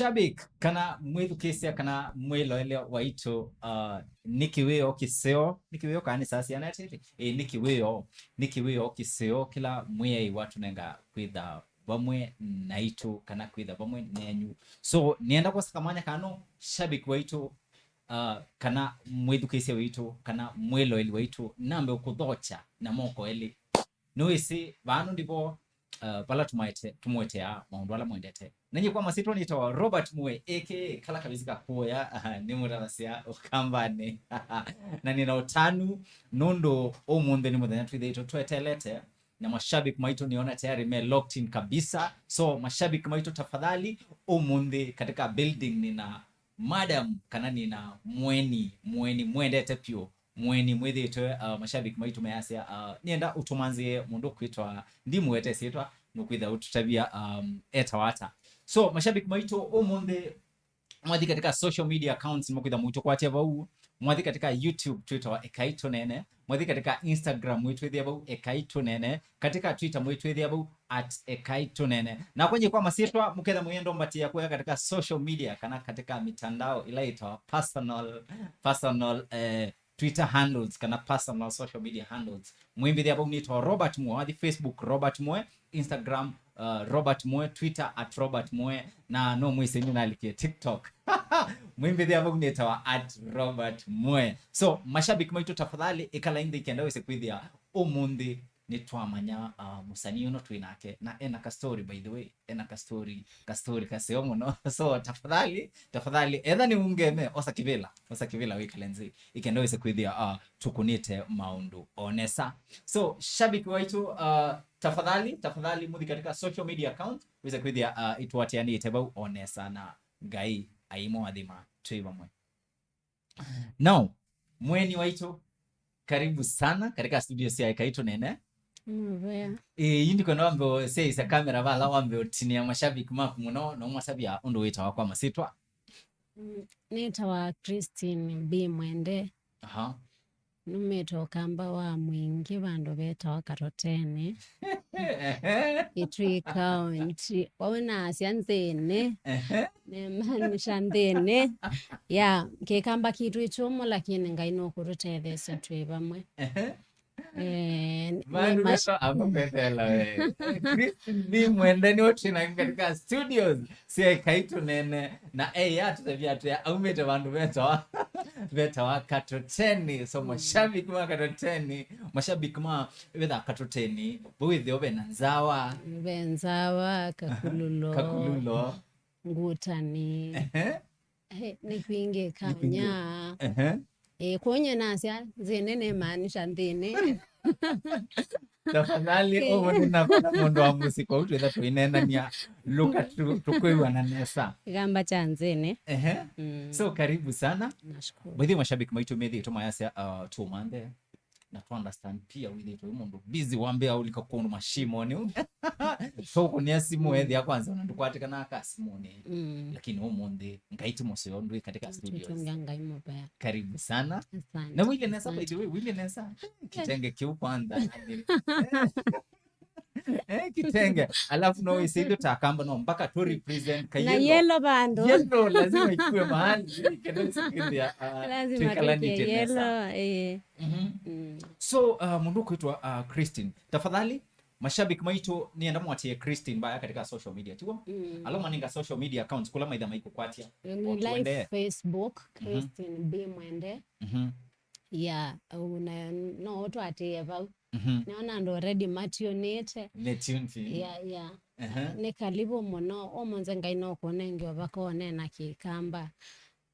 Mashabik kana mwithu kisia kana mwilo ele waitu nikiweo kiseo nikiweo kani sasa yanatete nikiweo kiseo kila mwe watu nenga kwitha bamwe naitu kana kwitha bamwe nenyu so nienda kwa sakamanya kano shabik waitu kana mwithu kisia waitu kana mwilo eli waitu nambe ukuthocha na moko eli noisi banu ndipo pala tumwetea maundu ala mwendete nanyi kwa masito nitawa Robert Mwe EKAI kala kabisa kuya ni muravasia ukambane na nina utanu nondo omunde ni mudhanya tuideito tuetelete na mashabik maito niona tayari me locked in kabisa so mashabik maito tafadhali omunde katika building nina madam kana nina mwendete pio mwedhi ito mashabik maitu measia nienda utumanzie mundu kuitwa ndimu ete sietwa nukwitha ututabia etawata so mashabik maitu omunde mwadhi katika social media accounts mwakwitha mwito kwa tia u mwadhi katika YouTube Twitter wa EKAI TUNEENE mwadhi katika Instagram mwitu edhi abau EKAI TUNEENE katika Twitter mwitu edhi abau @EKAI TUNEENE na kwenye kwa masitwa mketha mwendo mbatia kuya katika social media kana katika mitandao ila itawa personal Twitter handles kana personal social media handles mwimbi dia bonito Robert Mwe hadi Facebook Robert Mwe Instagram Robert Mwe Twitter @Robert Mwe na no mwise nina likie TikTok mwimbi dia bonito @Robert Mwe so mashabiki mwitu tafadhali ikala indi ikienda wese kwithia omundi ni twamanya musani uno twinake na ena ka story by the way ena ka story kaseo muno so tafadhali edha ni ungeme osakivela weeklenzi ikenda wese kwithia tukunite maundu onesa so shabiki waitu tafadhali mudi katika social media account wese kwithia itwatiani itebau onesa na gai aimo adhima tuiva mwe now mweni waitu karibu sana katika studio ya EKAI TUNEENE. Yindi kono ambo seisa kamera bala wambe otini ya mashabiki maku muno no mwasabia ondo wita wakwa masitwa. Nitawa Christine B Mwende. Numetoka wa mwingi bandu betawa Karotene. Itwikaunti ona asianzene. Nemanishandene. Ya kekamba kitu ichomo lakini ngaino kurutethesa twebamwe. Masha amepetela we Christine Mwende ni otina katika studios si EKAI TUNEENE na ya tutaviatu ya umete bandu beta wa Karotene so mashabiki ma Karotene mashabiki ma wetha Karotene bwithio benzawa kakululo ngutani nikwinge kanya kwenye nasia zenene maanisha ndene tafadhali omuntu nakona mundu wa musiko utwetha twinena nia luka tukwewa na nesa gamba chanzene so karibu sana nashukuru bwithio mashabiki maitu methi tumayasya tumande na to understand pia withito mundu busy wambe aulika kundu mashimo ni so kunia simu ethi ya kwanza unandukwatika na akasimuni lakini omunde ngaiti moseyo ndui katika studios karibu sana na wile nesa by the way wile nesa kitenge kiu kwanza kitenge alafu no isidio takamba no mpaka to represent kayelo na yellow bando yellow lazima ikue mahali kendo sikindia lazima yellow so mundu kuitwa Christine tafadhali mashabiki maito nienda mwatie Christine baya katika social media tiwo aloma ninga social media accounts kula maidha maiko kwatia live Facebook Christine B Mwende ya una no to ateva naona ndo already mationate ya ne kalibu mono omonze ngaino konenge wabakone na kikamba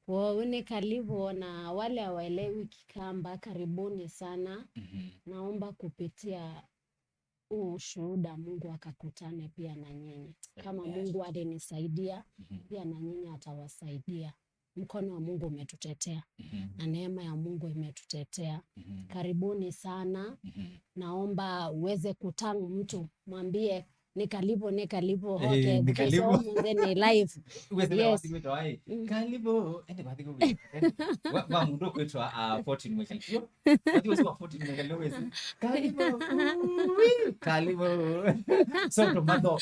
kwa ne kalibu na wale hawaelewi kikamba karibuni sana naomba kupitia ushuhuda Mungu akakutane pia na nyinyi kama Mungu alinisaidia pia na nyinyi atawasaidia mkono wa Mungu umetutetea na neema ya Mungu imetutetea karibuni sana naomba uweze kutangu mtu mwambie Nikalipo hoke because Mwende ni live. Yes. Kalibo ende bathi go wa mundu kwitwa 14 mwekali yo bathi wese wa 14 mwekali wese kalibo so to mado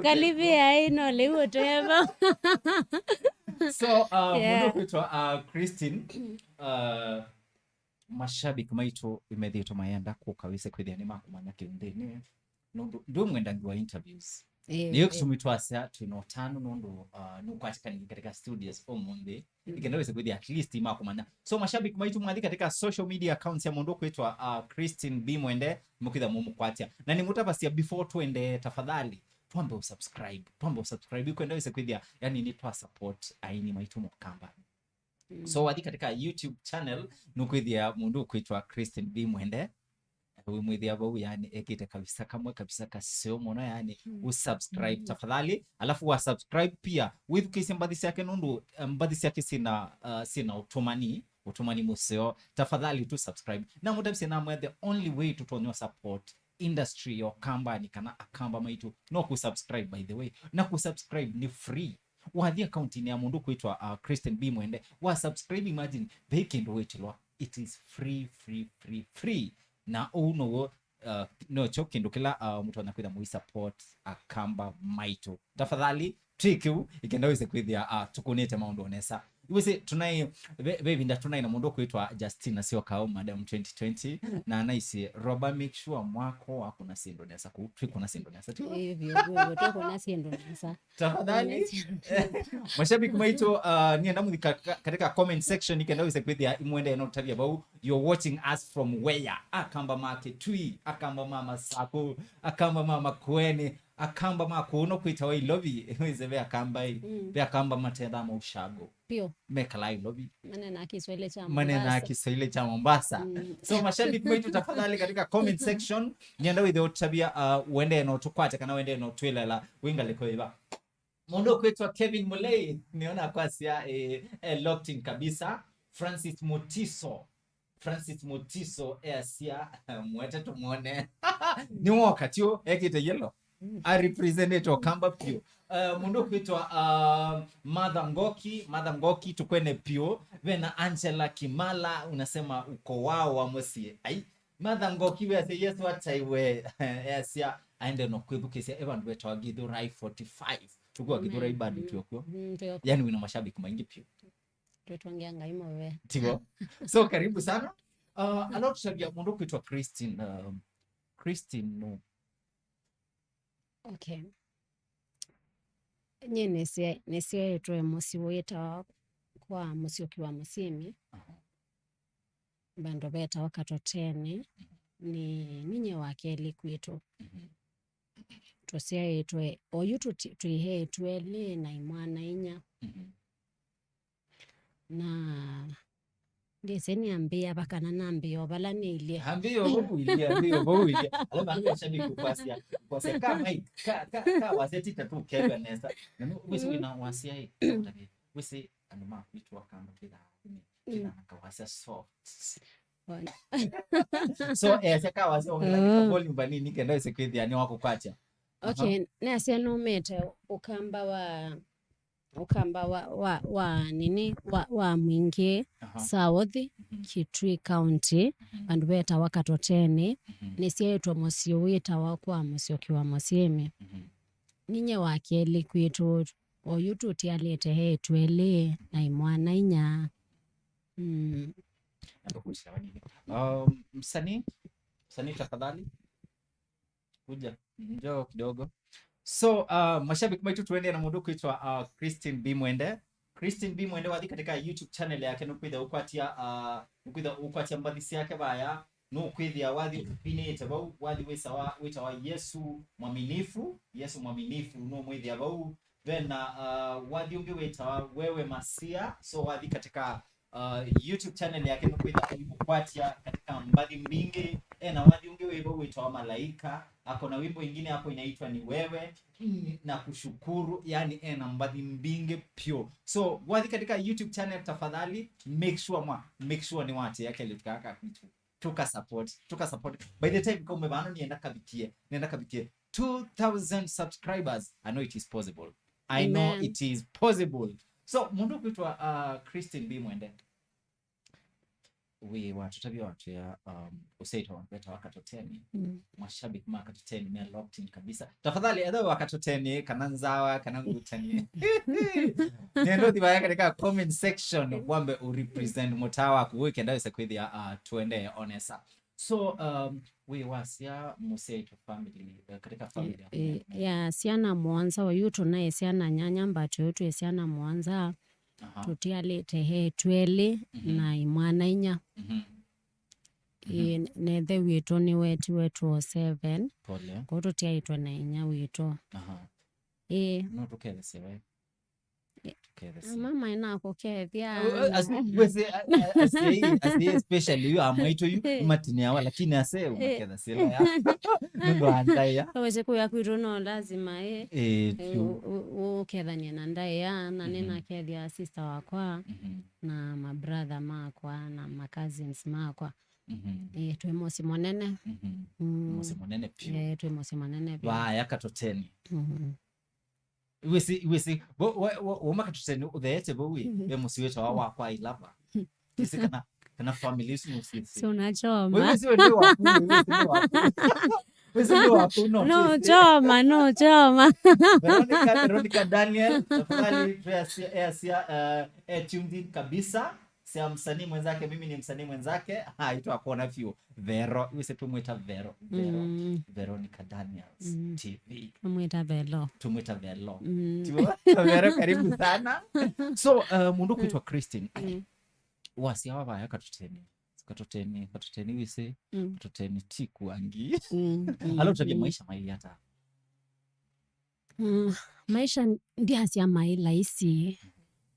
kalibi aino lewo toyaba so mundu kwitwa Christine mashabiki maitu imethito mayenda kukawise kwithia ni makumanya kiundini ndo mwendangi wa interviews niyo kusumitwasa twinotano nondo nukwatikaningi katika studios Mwende ikenaweza kwithia at least makumanya so mashabiki maitu mwathi katika social media accounts ya mundu kwitwa Christine B Mwende mukitha mumukwatia na nimutabasia before twende tafadhali twambe usubscribe kwendaweza kwithia yani ni twa support aini maitu mukamba so wathi katika YouTube channel nukwithia mundu kwitwa Christine B Mwende wimwithia bau yani ekite kabisa kamwe kabisa kasio mono yani usubscribe tafadhali alafu wa subscribe pia with kisi mbadisi yake nundu mbadisi yake sina utumani museo tafadhali tu subscribe na mutabisi na mwe the only way to tonyo support industry or company kana akamba maitu no kusubscribe by the way na kusubscribe ni free wathi account ni ya mundu kwitwa Christine B Mwende wa subscribe imagine they can do it it is free na uno no chokindu kila mtu anakwenda mu support akamba maitu tafadhali trick ikendaweze kwithia tukunete maundu onesa wese tunai baby nda tunai na mundu kwitwa Justina sio kao madam 2020 na anaisi roba make sure mwako wako na sindonesa kutrick na sindonesa hivyo toko na sindonesa tafadhali mashabiki maitu nienda mu katika comment section ikendaweze kwithia Mwende enotabia bau you're watching us from where akamba market tui akamba mama sako akamba mama kweni akamba makuno kwita wa lobby weze be akamba matenda mu ushago pio meka lobby manena Kiswahili cha Mombasa so mashabiki wetu tafadhali katika comment section nienda with the tabia uende no tukwate kana uende no twela winga lekoiba mundu kwitwa Kevin Mulei niona kwasia locked in kabisa Francis Motiso asia mwete tumuone ni wakati yo ekite yellow I represent Okamba pio mundu kwitwa Mother Ngoki tukwene pio vena Angela Kimala unasema uko wao wa mosie ai Mother Ngoki we say yes what I we asia aende no kwibukisia evan wetu Githurai 45 tukua Githurai bado tuoko yani wina mashabiki maingi pio twetwangianga imo we tigo so karibu sana alot shabia mundu kwitwa Christine no okay nye nesia yetu musi weta kwa musioki wa musimi bando beta wakatotene ni ninye wakeli kwetu tosia yetu oyutu tuihe twele na imwana inya na ndise niambia bakana nambio bala niile ambio bobuilia alaba shabiki kwasia kama ka waseti tatu kebe nesa na wisi wina wasia hii wisi anuma kwitu wakamba kila nakawasa soft so seka wasia ongela volume bani nikenda isekwithia ni wako kwacha okay nasi no mete ukamba wa nini wa mwingi South Kitui County bandu beta wakatotene nesieto musio wita wakwa musioki wa musimi ninye wakeli kwetu oyutu tialete hetu ele na imwana inya msanii tafadhali kuja njoo kidogo so mashabiki wetu tuende na mundu kwitwa Christine B Mwende wathi katika YouTube channel yake nukwitha ukwatia mbadisi yake baya nukwithia wathi upinite bau wathi wita wa Yesu mwaminifu no mwithia bau then wathi ungi wita wewe masia so wathi katika YouTube channel yake nukwitha ukwatia katika mbadi mbingi na wathi ungi wita wa malaika akona wimbo ingine hapo inaitwa ni wewe na kushukuru yani na mbadi mbinge pure so wathi katika YouTube channel tafadhali make sure ni wate yake litukaka kitu tuka support by the time kama bano nienda kabikie 2000 subscribers. I know it is possible. I know it is possible. So mundu kuitwa Christine B Mwende, we watutabia watu ya usaito wanapeta wakatoteni mashabiki makatoteni me locked in kabisa. Tafadhali edho wakatoteni kananzawa kanangutani nendo diba katika comment section wambe urepresent mutawa kuweke ndayo sekwithia tuende onesa. So we wasia musaito family katika family ya siana Mwanza wayuto naye siana nyanya mbato yote siana Mwanza tutialete he twele na imwana inya nethe wito ni wetu 7 kwa tutiaitwa na inya wito no tukethese we mama ina kokethia especially you amwaito you matinia wala lakini ase uketha sila ya ndo andaya wese kuya kwito no lazima ukethania na ndaya na nina kethia sister wakwa na my brother makwa na my cousins makwa twe mosi monene mosi monene pio twe mosi monene pio wa yakatoteni wesi wo makatoteni uthete bo we musi wetu wakwa ilava kisi kana family sisi so unachoma wewe sio ndio waku wewe sio waku no choma Veronica Daniel tafadhali tuned in kabisa. Sia msanii mwenzake, mimi ni msanii mwenzake. Aitwa kuona view Vero, wewe tumuita Vero Veronica Daniels TV. Tumuita Velo. Vero karibu sana. So mundu kuitwa Christine wasi hawa yakatuteni wise katuteni tiku angi alo tabia maisha mai hata maisha ndia sia mai laisi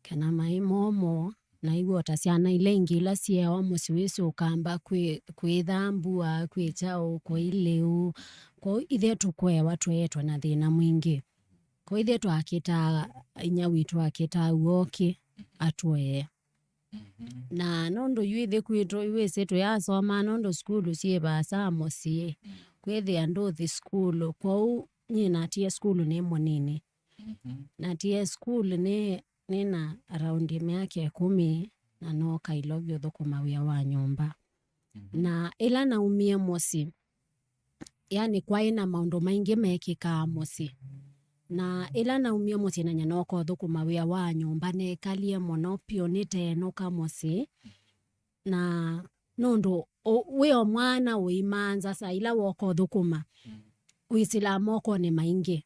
kana mai momo na igwa tasiana ile ingila siewa musiwisi ukamba kwithambua kwichao kwa ileu kwa ithe tukwe watu yetu na thina mwingi kwa ithe twakita inya witu akita uoki atwe na nondo yuithe kwitwa iwese tuyasoma nondo skulu sie basa mosie kwethi ando the school kwa nyina tie skulu ne monini na tie skulu nina around miaka 10 na no kailovyo thukuma wia wa nyumba na ila naumie mosi yani kwa ina maundu maingi mekika mosi na ila naumie mosi na nyanoko thukuma wia wa nyumba ne kalie monopio nite no kamosi na nondo we mwana uimanza sa ila woko thukuma uisila moko ni maingi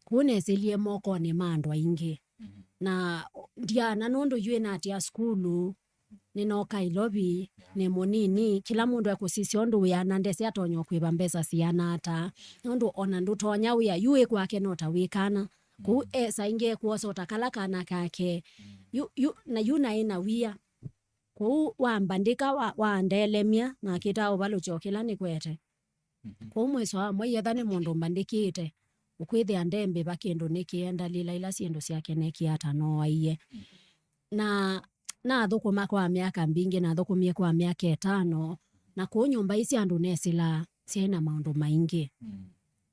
kunesilie moko ni mandwa ingi na ndiana nondo yue na atia skulu ninoka ilobi ne monini kila mundu akusisi ondo yana ndese atonyo kwiba mbesa siana ata nondo ona ndutonya uya yue kwake nota wikana ku sainge kuoso takala kana kake na yuna ina wia ku wambandika waandelemia na kitao balo chokela ni kwete ku mweso mwe thane mundu mbandikite ukwithi andembe bakendo nikienda lila ila siendo siake neki hata no aiye na thukuma kwa miaka mbingi na thukumie kwa miaka 5 na ku nyumba isi andu nesila siena maundu maingi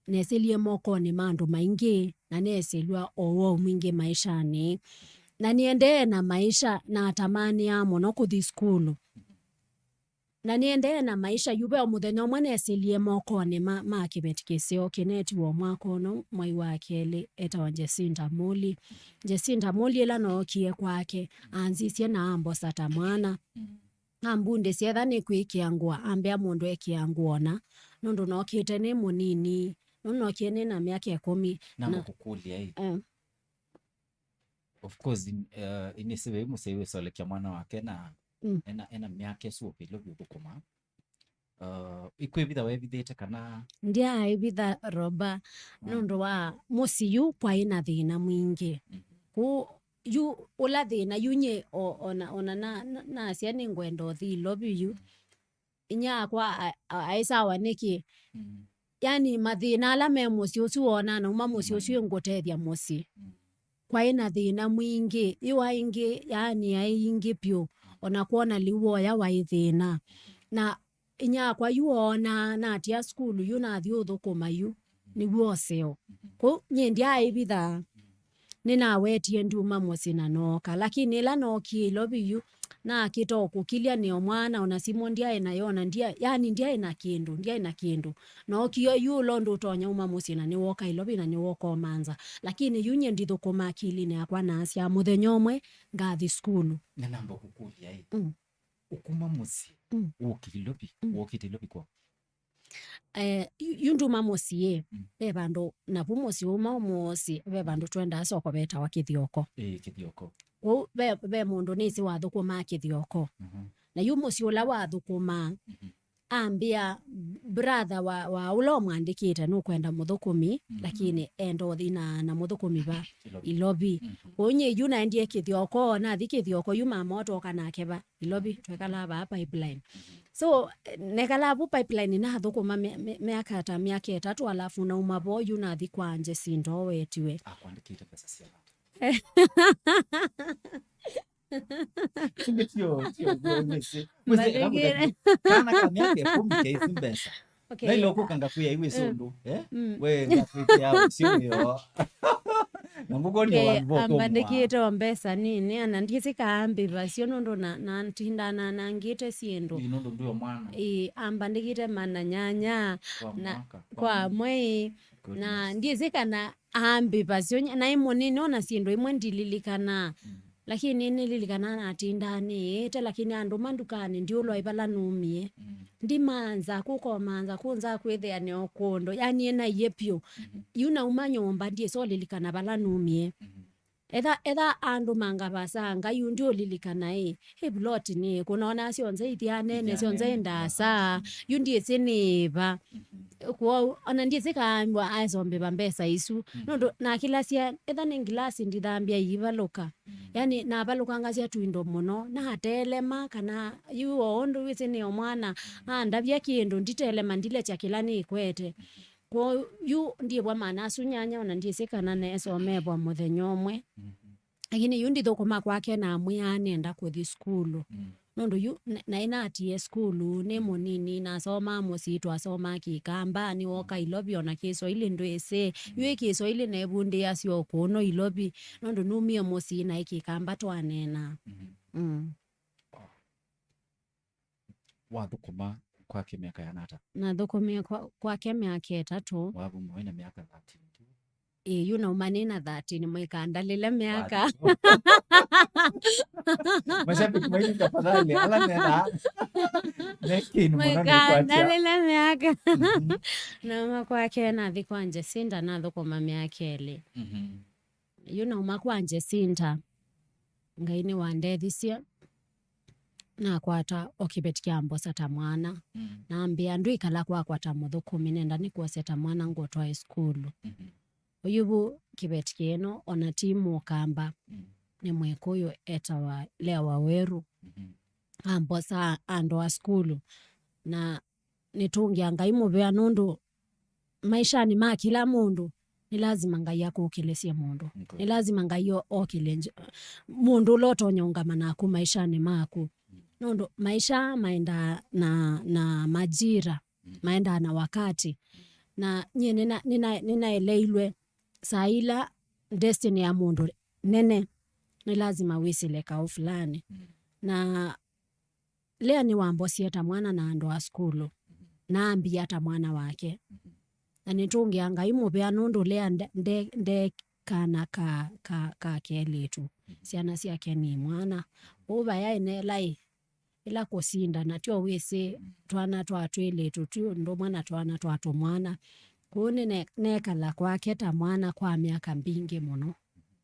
nesilie moko ni maundu maingi na nesilwa owo mwingi maishani na niende na maisha na tamani ya mono kuthi skulu na niende na maisha yube omuthenya omwe nesilie moko ni makibetikisio kineti wo mwako no mwai wakeli eta Jesinta Muli ila no kie kwake anzisie na ambo sata mwana ambunde sietha ni kwikiangua ambia mundu ekianguona nundu no kite ni munini no kiene na miaka 10 na kukulia hii of course inisiwe musewe solekia mwana wake na ena miaka suo pilo bukuma ikwibitha webithite kana ndia ibitha roba nundu wa musiyu kwa ina thina mwingi ku yu ula thina yunye ona na siani ngwendo thi lobby yu inya kwa aisawa niki yani mathina ala me musi usuona na uma musi usu ngotethia musi kwa ina thina mwingi iwa ingi yani aingi pio ona kuona liwo ya waithina na inyakwa yuona na atia skulu yunathi uthukuma yu niguo oseo ko nyendia ibitha ninawetie nduma musina noka lakini ila noki lobi yu na kitoko kilia ni omwana ona simo ndia inayona ndia yani ndia ina kindu no kiyo yu londo utonya uma musina ni woka ilobi na ni woko manza lakini yunye ndithukuma akili ne akwa na asia muthenyomwe ngathi skulu na namba kukulia ukuma musi ukililobi wokitilobi kwa yunduma musie be bandu na bumosi uma musi be bandu twenda soko beta wa kithioko kithioko ko be mundu nisi wathukuma kithioko na yumosi ula wathukuma ambia brother wa ulo mwandikite no kwenda muthukumi lakini endo thina na muthukumi ba ilobi onye yuna ndie kithioko na thikithioko yuma moto kana keba ilobi twekala ba pipeline so nekala bu pipeline na thukuma miaka ta miaka 3 alafu na umabo yuna thikwanje sindo wetiwe akwandikite pesa cia kana kamyake kumke isimbesa na iloko kangakuya iwe sundu we ngakuya sio nangugonyo wanbo ambandikite ombesa nini anandisi kaambi basio nondo na ntindana na ngite siendo inondo ndio mwana ambandikite mana nyanya na kwa mwei na ndizi kana ambi basio na imonini ona siendo imwe ndililikana lakini nililikana na tindani ete lakini andu mandukani ndio lo ibala numie ndimanza kukomanza kunza kwethea ne okondo yani ena yepyo yuna umanyomba ndiye so lilikana bala numie etha andu manga basanga yu ndio lilikana blot ni kunaona sionze ithiane ne sionze ndasa yu ndiye siniba kwa ona ndiye sikaambwa azombe bambesa isu nondo na kila sia etha ne ngilasi ndithambia yibaluka yani na baluka ngasia tuindo muno na hatelema kana yu ondo witini omwana ndabya kindu nditelema ndile chakila ni kwete kwa yu ndiye bwa mana asunyanya ona ndiye sikana ne somebwa muthenyomwe lakini yu ndithukuma kwake na mwiane enda kuthi skulu nondo yu na inatie skulu ne munini na soma musitu asoma kikamba ni woka ilobi ona keso ile ndwese yu keso ile ne bundi yasio kuno ilobi nondo numie musi na ikikamba twanena wathukuma kwake miaka ya nata na thukumia kwake miaka 3 wabu mwena miaka 30 yuna umanina 30 ni mwikandalile miaka mashabiki mwini tafadhali ala nena nekini mwana mwikandalile miaka na makwake na thikwanje sinda na thukuma miaka ili yuna umakwanje sinda ngaini wandethisia na kwata okibetikia mbosa ta mwana na ambia ndu ikala kwa ta muthukumi nenda ni kuoseta mwana ngotwa skulu oyubu kibetikieno ona timu kamba ni mwekuyo etawa lewa weru ambosa ando wa skulu na nitungia ngaimu bya nundu maisha ni ma kila mundu ni lazima ngai yako ukilesia mundu ni lazima ngai yo okilenje mundu loto nyongama na ku maisha ni maku nondo maisha maenda na majira maenda na wakati na nye ninaeleilwe saila destiny ya mundu nene ni lazima wisile kao fulani na lea ni wambosi hata mwana na ando wa skulu na ambi hata mwana wake na nitungi anga imu bea nundu lea nde kana ka keletu siana siake ni mwana uba ya inelai ila kusinda na tio wese twana twatwele tutio ndo mwana twana twatu mwana kune nekala kwake ta mwana kwa miaka mbingi muno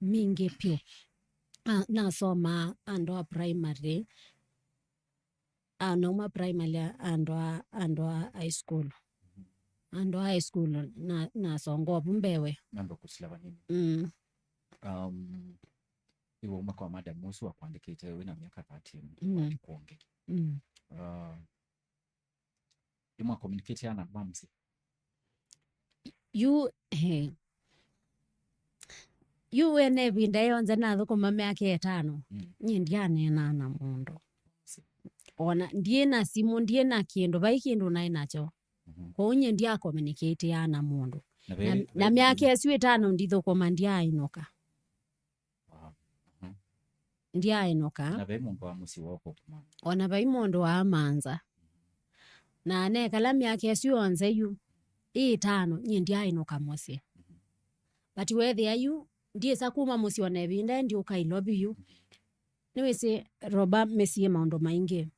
mingi pio nasoma ando primary noma primary ando high school na songo bumbewe mambo kusilaba nini iwe umaka wa madam musu wa kuandikite wina miaka 30 kuonge ima communicate yana mamsi you wene binda yonze na thukuma miaka 5 nyindiane na mundu ona ndie na simu ndie na kindu bai kindu nai nacho ko nye ndia communicate ya na mundu na miaka esu 5 ndithukuma ndia inoka ndia inoka na bai mundu wa musi woko kuma ona bai mundu wa manza na ne kala miaka esu 11 yu 5 nye ndia inoka musi but whether ayu ndie sakuma musi ona binda ndi ukailobi yu niwese roba mesie maundu maingi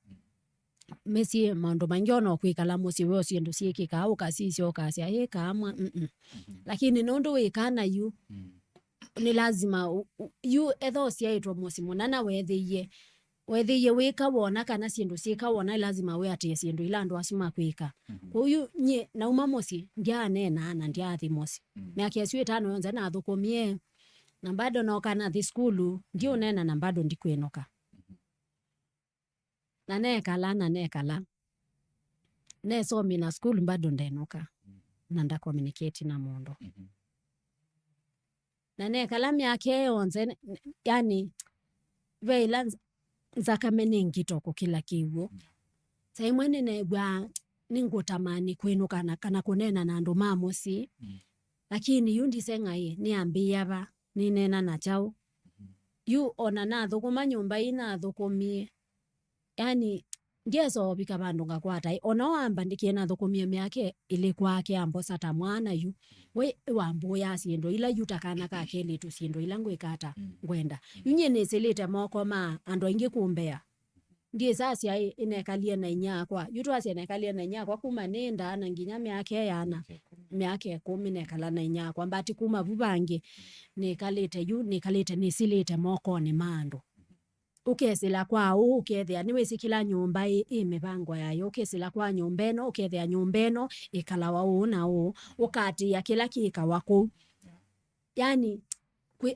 mesie maundu maingi ona kwikala musi we osiendo siekika ukasisio kasia heka amwa lakini nondo wekana yu ni lazima yu etho siaitwa musi munana wethiye weka wona kana siendo sieka wona lazima we atie siendo ila ndo asima kwika huyu nye na uma musi ndia nena na ndia athi musi miaka esu 5 yonza na thukumie na bado noka thi skulu ndio nena na bado ndikwenoka na nekala nesomi na skulu bado ndenoka na nda communicate na mundu na nekala miaka yonze yani veila nzakamene ngitoko kila kiwo saimwene negwa ningutamani kwenuka kana kunena na andu mamusi lakini yundi sengai niambia ba ninena na chao yu ona na thukuma nyumba ina thukumie yani ngeso bika bandu ngakwata ona wamba ndikiena thukumie miake ile kwake ambosa ta mwana yu we wambo ya siendo ila yutakana ka kele tu siendo ila ngwekata ngwenda yunye neselete moko ma ando ingi kumbea ndiye sasa ai inekalia na inyakwa yutu ase inekalia na inyakwa kuma nenda na nginya miake yana miake 10 nekala na inyakwa mbati kuma bubange nekalete yu nekalete nesilete moko ni mando ukesela kwa ukethia niwe sikila nyumba imebangwa yayo ukesela kwa nyumbeno ukethia nyumbeno ikalawa una ukati ya kila kika wako yani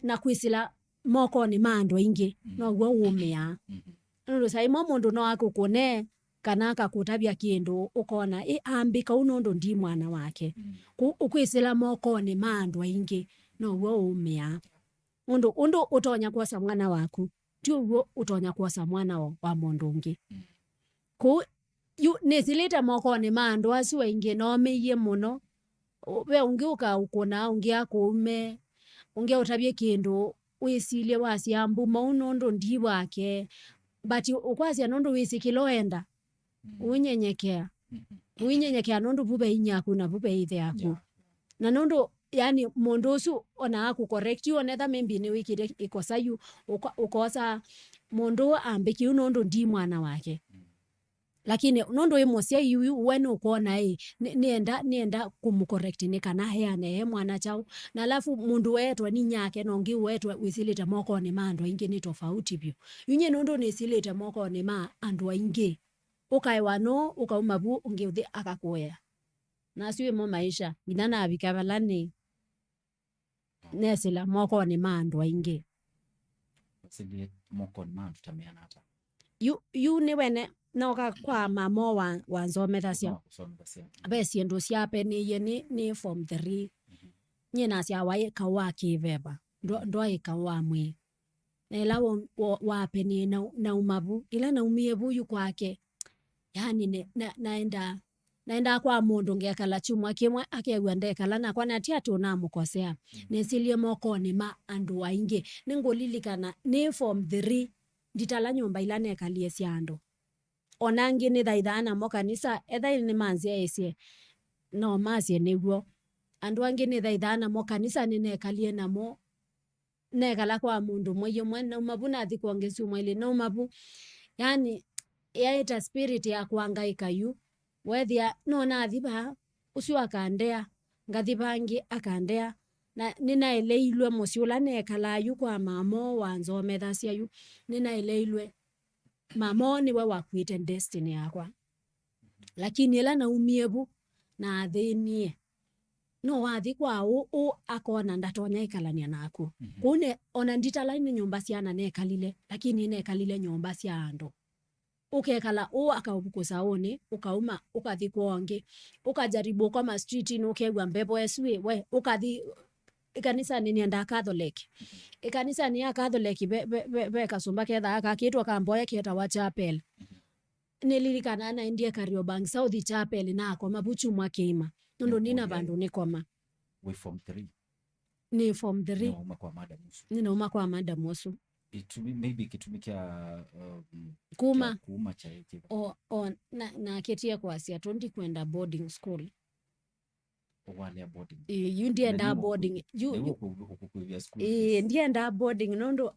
na kwisila moko ni mando ingi no gwo umia ndo saimo mundu no akukune kana akakutabia kindu ukona ambika unondo ndi mwana wake ukwisila moko ni mando ingi no gwo umia undu utonya kwa mwana waku tu utonya kwa mwana wa mundu ungi ku yu nesilita moko ni mando asiwe ingi no meye muno we ungiuka ukona ungia kuume ungia utabie kindu wisilie wasiambu maunondo ndi wake but ukwasi anondo wisikiloenda unyenyekea nondo bube inyaku na bube ithe yaku na nondo yani mundu usu ona aku correct you onetha maybe ni wiki ikosa yu ukosa mundu ambiki nondo ndi mwana wake lakini nondo emosia yu wenu ukona nienda kumucorrect ni kana heane mwana chao na alafu mundu wetu ni nyake nongi wetu wisilite moko ni mando ingi ni tofauti byo yunye nondo nisilite moko ni ma andu ingi ukaiwa no ukaumabu ungiuthi akakoya na siwe mo maisha binana abikabalani nesila moko ni mando ingi sili moko ni mando tamiana hata yu ni wene noka kwa mamo wa nzomethasia besi ndo siape ni form 3 nyina sia wae kawa kiveba ndo ikawa mwe ela wape ni na umabu ila na umiebu yu kwake yani naenda kwa mundu ngekala chumwa kimwe akegwa ndekala na kwana tia tuna mukosea nesilie moko ni ma andu wainge ningolilikana ni form 3 nditala nyumba ila nekalie siando onangi ni thaithana mo kanisa etha ni manzi esie no masie niguo andu angi ni thaithana mo kanisa ni nekalie namo nekala kwa mundu mweyo mwana umabuna thikuongezi mwele no mabu yani yaita spirit ya kuangaika yu wethia no na thiba ucio akandea ngathibangi akandea na ninaeleilwe musiula nekala yu kwa mamo wanzo methasia yu ninaeleilwe mamo ni we wakwite destiny yakwa lakini ela na umiebu na athenie no wathi kwa akona ndatonya ikalania naku kune ona nditalaini nyumba ciana nekalile lakini nekalile nyumba cia andu ukekala akabukusa one ukauma ukathi kwonge ukajaribu kwa ma street no kegwa mbebo eswe we ukathi ikanisa ni enda Catholic ikanisa ni ya Catholic be kasumba ketha akakitwa kamboya keta wa chapel nilirikana naendie Kariobangi South Chapel nako mabuchu mwakeima nondo nina bandu nikoma we form 3 ni form 3 ninauma kwa madam Musu maybe kitumikia kuma cha na ketia kwa sia tondi kwenda boarding school wale boarding you ndienda boarding ndienda boarding nondo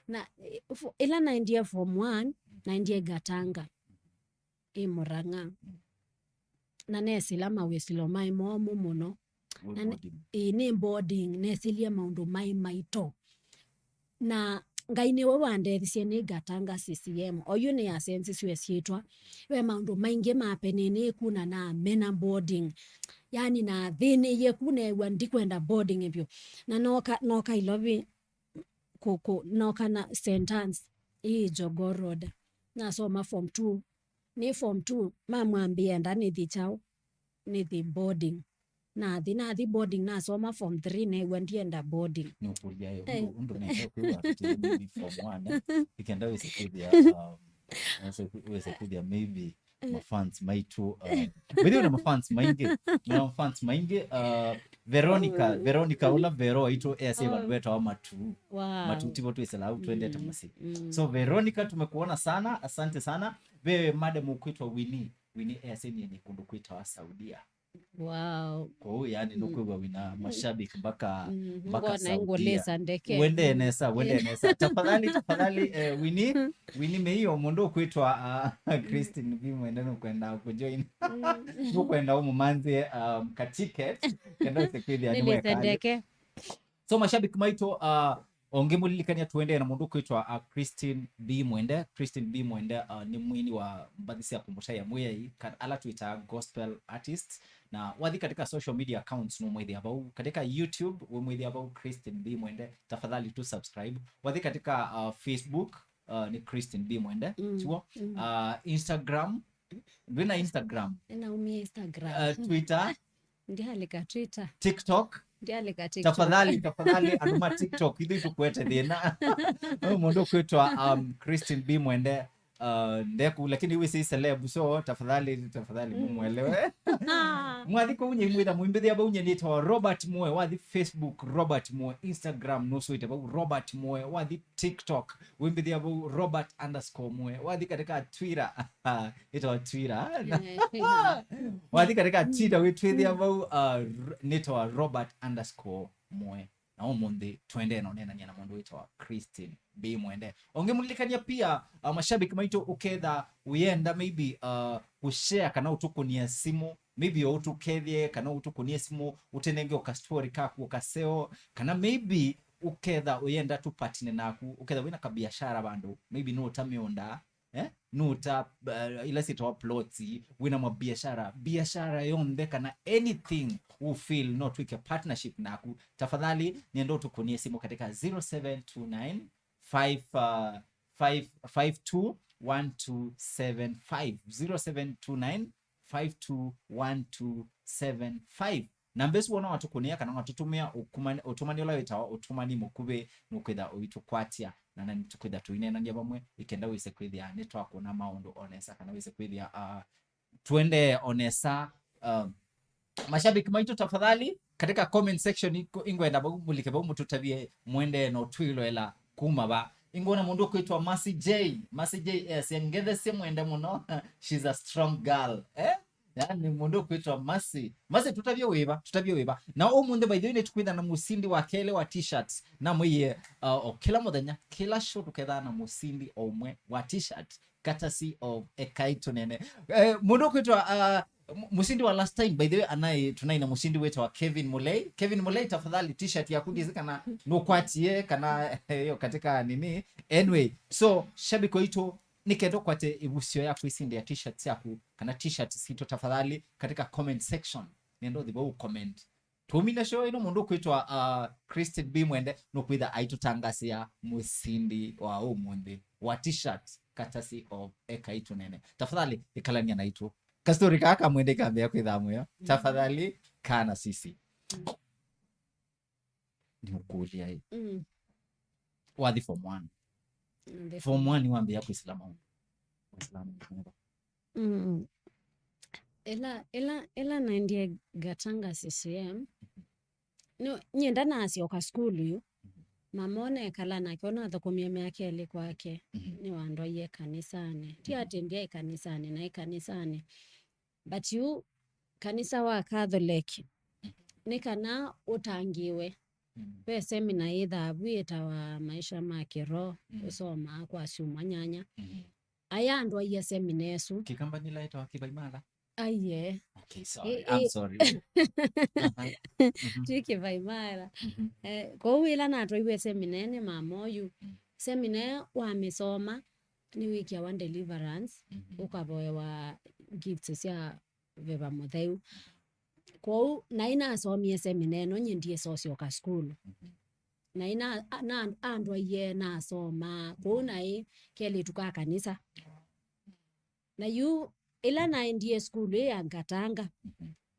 na ila naindia form 1 naindia Gatanga Murang'a na nesila mawesilo mai momo muno ni boarding nesilia maundu mai maito na ngaine we wanderithirie ni Gatanga CCM oyu ni asensi swesietwa we maundu maingi mapenene kuna na mena boarding yani na thini ye kuna wandikwenda boarding ebyo na noka ilovi koko noka na sentence Jogoroda na soma form 2 ni form 2 mamwambia ndani thichao ni the boarding na thi boarding na soma form 3 ne wendienda boarding ni ukulia yo ndo na kwa ni form 1 ikenda wese kudia maybe mafans maitu video na mafans maingi Veronica ula Vero ito ese banweta wa matu tipo tu isela twende tamasi so Veronica tumekuona sana, asante sana wewe madam ukuitwa Winnie ese ni kundu kuitwa wa Saudia. Wow. Kwa hiyo yani nukwe wina mashabiki mpaka Saudia. Wende nesa. Tafadhali Winnie mehiyo mundu kuitwa Christine Mwende nukwenda kujoin. Nukwenda umumanzi ka ticket. Kenda usekwidi ya nyume kali. So mashabiki maito ongemulilikania tuende na mundu kuitwa Christine B Mwende. Christine B Mwende ni mwini wa mbadhisi ya kumbusha ya mwei ala tuita gospel artist na wathi katika social media accounts no mwezi abau katika YouTube we mwezi abau Christine B Mwende tafadhali tu subscribe wathi katika Facebook ni Christine B Mwende chuo Instagram bina Instagram Twitter ndihalika Twitter TikTok tafadhali anuma TikTok hivi tukwete thina mundu kwitwa Christine B Mwende ndeku lakini we si celeb so tafadhali mumuelewe mwathi ko unye mwitha mwimbithi aba unye nitwa Robert Moe wathi Facebook Robert Moe Instagram no so itaba Robert Moe wathi TikTok wimbithi aba Robert_Moe wathi katika Twitter itwa Twitter wathi katika Twitter we tweethi aba nitwa Robert_Moe na omonde twende nonena nyana mundu witwa Christine B Mwende ongemulilikania pia mashabiki maito uketha uyenda maybe kushare kana utukunia simu maybe utukethie kana utukunia simu utenenge ka story kaku kaseo kana maybe uketha uyenda tu partner naku uketha wina ka biashara bandu maybe no tamionda nuta ila sito ploti wina biashara yonde kana anything who feel not with a partnership naku tafadhali niendo tukunie simu katika 0729 521275 0729 521275 nambesi wona watukunia kana watutumia utumani ola witawa utumani mukube nukwetha uitukwatia na nani tukwetha tuine nandi bamwe ikenda wise kwithia ni twakona maundu onesa kana wise kwithia twende onesa mashabiki maito tafadhali katika comment section ingwenda mulike bamu tutavie Mwende no twilo ela kuma ba ingona mundu kwitwa Mercy J yengethe si Mwende muno she's a strong girl yani mundu kwitwa Mercy tutavie weba na umunde by the way tukwitha na musindi wa kele wa t-shirts na mwiye kila muthenya kila show tuketha na musindi omwe wa t-shirt courtesy of EKAI TUNEENE mundu kwitwa musindi wa last time by the way tunaina musindi wetu wa Kevin Mulei tafadhali t-shirt ya kundi kana no kwatie kana hiyo katika nini anyway so shabiki wetu nikedo kwate ibusio yako isindi ya t-shirt yako kana t-shirt sito tafadhali katika comment section nendo thibo comment tumina show ino mundu kwitwa Christine B Mwende no kwitha aitutangasia musindi wa umundi wa t-shirt courtesy of EKAI TUNEENE tafadhali ikalania na itu kastori kaka Mwende kambia kwithamu yo tafadhali kana sisi ni ukulia hii wathi form 1 ni wambia kwa Islamu ela naendie gatanga CCM no nyenda nasi oka school yu mamone kala na kiona thokomia miaka ile kwake ni wando ye kanisani ti atendea kanisani na kanisani but you kanisa wa Catholic ni kana utangiwe pe semina either bwita wa maisha ma kiroho usoma kwa shumanyanya aya ndo ya semina yesu kikamba nilaita kibaimala aye okay sorry I'm sorry tiki vaimara kwa wila na toiwe semina ni mamoyu semina wa misoma ni wiki ya one deliverance ukaboya wa gifts cia veva mutheu kwa na ina asomie semina no nyindie socio ka school na ina na andwa ye na asoma kwa na kele tuka kanisa na yu ila na indie school ya Gatanga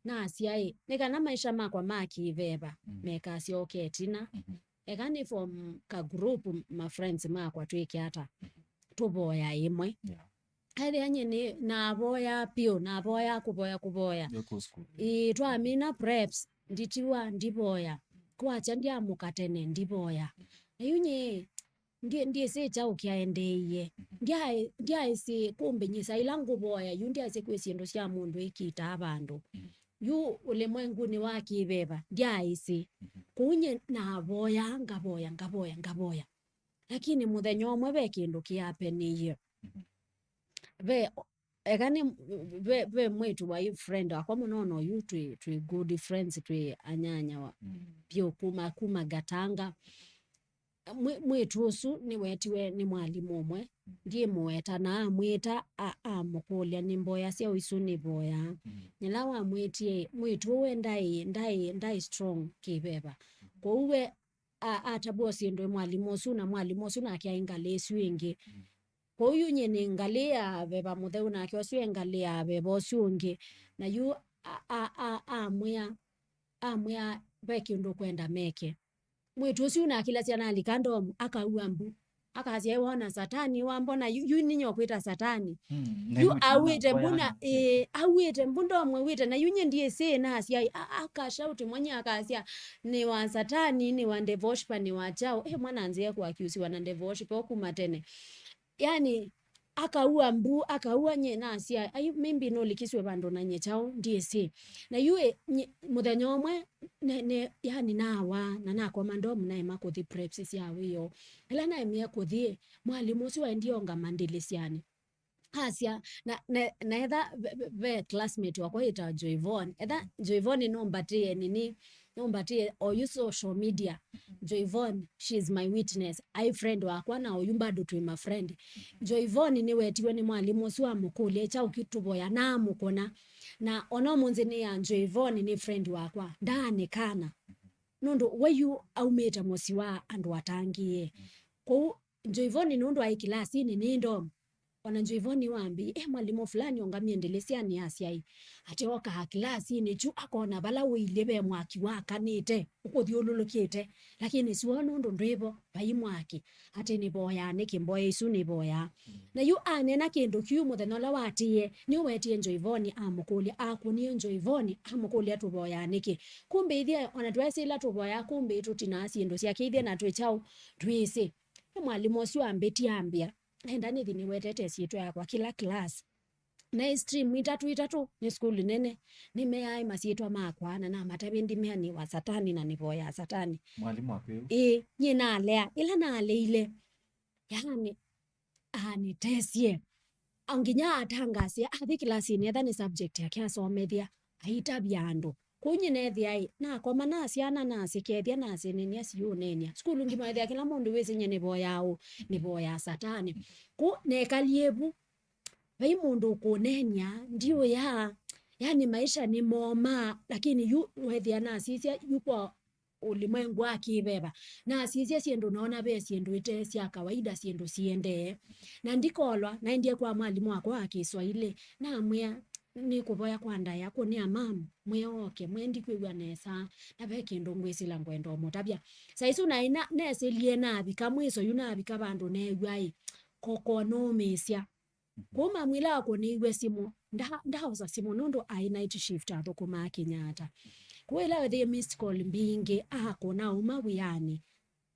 na asiai nikana maisha makwa makiveva meka sioke tina ekani from ka group ma friends makwa twikiata tuboya imwe hadi anye ni na boya pio na boya kuboya twamina preps nditiwa ndiboya kwacha ndia mukatene ndiboya ayunye ndiye secha ukiaendeye ndiye si kumbe nyisa ilangu boya yundia se kwesiendo cia mundu ikita abandu yu ulimwenguni wakibeba ndiaisi kunye na boya ngaboya lakini muthenya omwe be kindu kiapeniye be ekani be mwetu wa friend akwa munono yu twi good friends twi anyanya wa pio kuma Gatanga mwetu usu ni wetiwe ni mwalimu umwe ndiye mweta na mweta mukulia ni mboya cia isu ni boya nila wa mwetie mwetu we ndai strong kibeba kwa uwe atabua siendo mwalimu usu na kiaingale isu ingi kwa uyu nyene ngalia beba mutheu na kyo su ngalia beba usu ingi na yu amwea beki ndo kwenda meke mwetu usu na kila ciana alikando akaua mbu akasia wona satani wambona yu ninyo kwita satani yu awite mbuna awite mbundo mwe wite na yunye ndiye se na asia akashauti mwenye akasia ni wa satani ni wa devoshpa ni wa chao mwana anzie kwa accuse wana devoshpa okumatene yani akaua mbu akaua nye na asia ayu mimbi no likiswe bando na nye chao ndiye se na yue muthenya omwe ne yani nawa na nakwa mandomu na emakuthi preps cia wiyo ila na emia kuthi mwalimu ucio endio ngamandelesiani asia na etha be classmate wakwa ita Joyvon etha Joyvon no mbatie or social media Joyvon she's my witness I friend wakwa na oyumbado tu my friend Joyvon ni wetiwe ni mwalimu ucio amukule cha ukituboya na mukona na ono munzi ni ya Joyvon ni friend wakwa ndane kana nondo wayu aumeta mosi wa andu watangie kwa Joyvon nondo ai klasi ni nindo wana Joyvon wambi mwalimu fulani ongamiendelesia ni asiai ate oka klasi ni chu akona bala uilebe mwaki wakanite ukuthiululukite lakini siwo nondo ndribo bai mwaki ate ni boya ni kimboya isu ni boya na yu anena kindu kiu muthenola watie ni wetie Joyvon amukuli akuni Joyvon amukuli atuboya niki kumbe ithia ona twesila tuboya kumbe tutinasi ndo cia kithia na twechao twisi mwalimu ucio ambia ndani thini wetete sietu yakwa kila class na stream itatu ni school nene nimeai masietu makwa na matabendi meani wa satani na niboya satani mwalimu wako nyina alea ila na ale ile yani ani tesie anginya atangasia athi klasi ni etha ni subject yake asomethia aita byandu kunyinethia na koma na ciana na cikethia na cinenia ciunenia skulu ngima ethia kila mundu wicinye ni boya satani ku nekaliebu bai mundu kunenia ndio yani maisha ni moma lakini yu wethia na cisia yupo ulimwengu akibeba na cisia ciendo naona be ciendo ite cia kawaida ciendo ciende na ndikolwa na ndie kwa mwalimu wako akiswahili na amwia ni kuboya kwa ndaya ko ni amamu mweoke mwendi kwigwa nesa na be kindu ngwisila ngwendo mutabya saisu na ina neselie na bikamwiso yuna bikabandu negwai koko no mesia kuma mwila wako niwe simu ndahoza simu nondo ai night shift ato kuma Kenyatta kwela the missed call mbinge akona umawiyani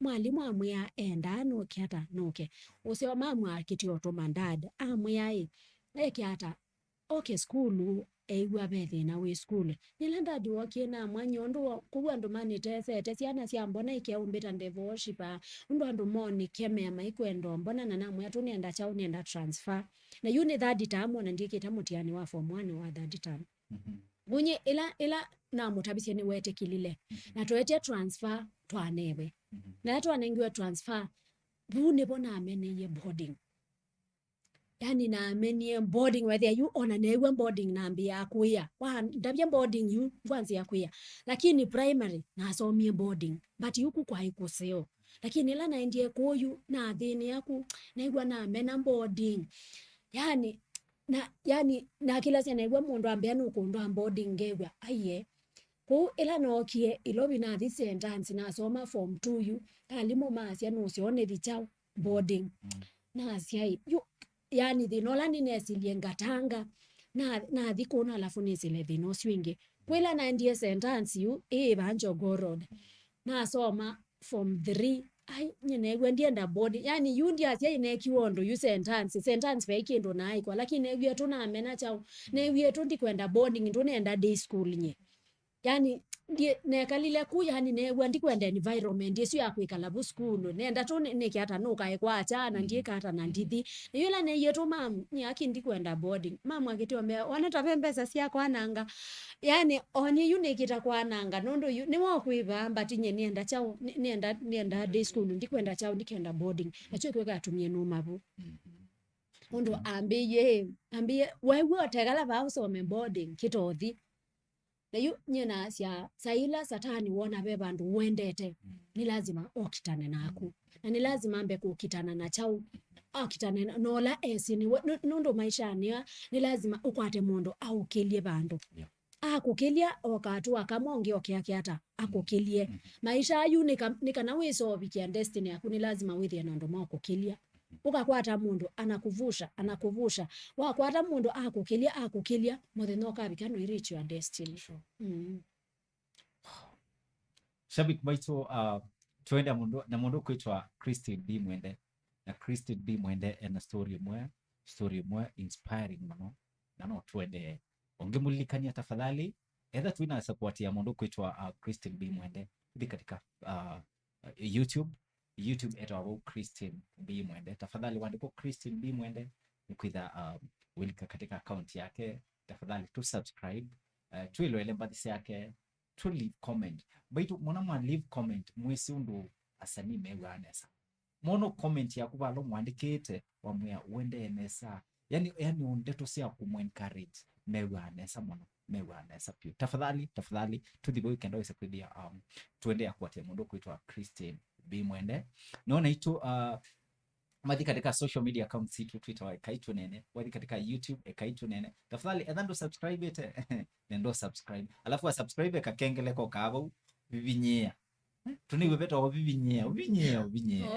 mwalimu amwe enda noke ata noke ose mama akiti otomandad amwe ai ekyata okay school ewa bethe na we school nilanda diwokie na mwanyondo kubwa ndo mani tese ciana cia mbona ikeumbita ndevoshipa ndo ando moni keme maikwendo mbona na mwe atu nienda chao nienda transfer na yuni that time na ndike tamutiani wa form 1 wa that time bunye ila na mutabisi ni wete kilile na toete transfer twanewe na twanengiwe transfer bune bona amene ye boarding yani na amene boarding whether you on a newe boarding na ambia kuya wa ndabye boarding you kwanza ya kuya lakini primary na asomie boarding but yuku kwa ikuseo lakini la naendie koyu na thini yaku naigwa na amena boarding yani na kila sene naigwa mundu ambia nukundu boarding ngewa aye ku ila nokie ilobi na this sentence na soma form 2 you kalimo masia no sione dichao boarding na asia you yani thinola ninesilie ngatanga na thikona alafu nisile thino swingi kwela na ndie sentence you banjo gorod na soma form 3 ai nyene gwendienda boarding yani you ndia asia ine kiwondo you sentence fake ndo nai kwa lakini ewe tuna amena chao na ewe tu ndikwenda boarding ndo nenda day school nye yani ndiye nekalile ku yani newe ndikwenda environment yesu ya kwikala bu school nenda tu niki hata nuka kwa achana ndiye kata na ndithi yula ne yetu mam ni aki ndikwenda boarding mama akitiombe wanata pembeza sia kwa nanga yani onye yunikita kwa nanga nondo ni wa kuiva mbati nye nienda chao nienda day school ndikwenda chao ndikenda boarding acho kweka atumie noma bu ondo ambiye wewe otegala ba usome boarding kitothi na yu nyena sia saila satani wona be bandu wendete ni lazima okitane naku na ni lazima ambe kukitana na chao okitane nola esini nondo maisha ni lazima ukwate mondo au kelie bandu akukelia wakatu akamonge okiakiata akukelie maisha ayu nikana weso bikia destiny yaku ni lazima withi nondo moko kelia ukakwata mundu anakuvusha wakwata mundu akukelia muthenya ukabikano reach your destiny shabik baito twenda mundu kwitwa Christine B Mwende na Christine B Mwende ena story mwe inspiring mano nano twende ongemulikania tafadhali edha twina support ya mundu kwitwa Christine B Mwende hivi katika YouTube etawo Christine B Mwende tafadhali wandiko Christine B Mwende nikuitha wilika katika account yake tafadhali tu subscribe tuilo ele mbadisi yake tu leave comment baitu mwana leave comment mwesi undu asani mewanesa mono comment ya kubalo mwandikite wamwe wende enesa yani undeto sia kumencourage mewanesa mono mewanesa pia tafadhali tudhibo kendo isekudia tuende akwate mundu kuitwa Christine B Mwende naona itu madhi katika social media accounts yetu Twitter EKAI TUNEENE wadi katika YouTube EKAI TUNEENE tafadhali edando subscribe ite nendo subscribe alafu subscribe kakengele ko kabo bibinyea tuniwe beto bibinyea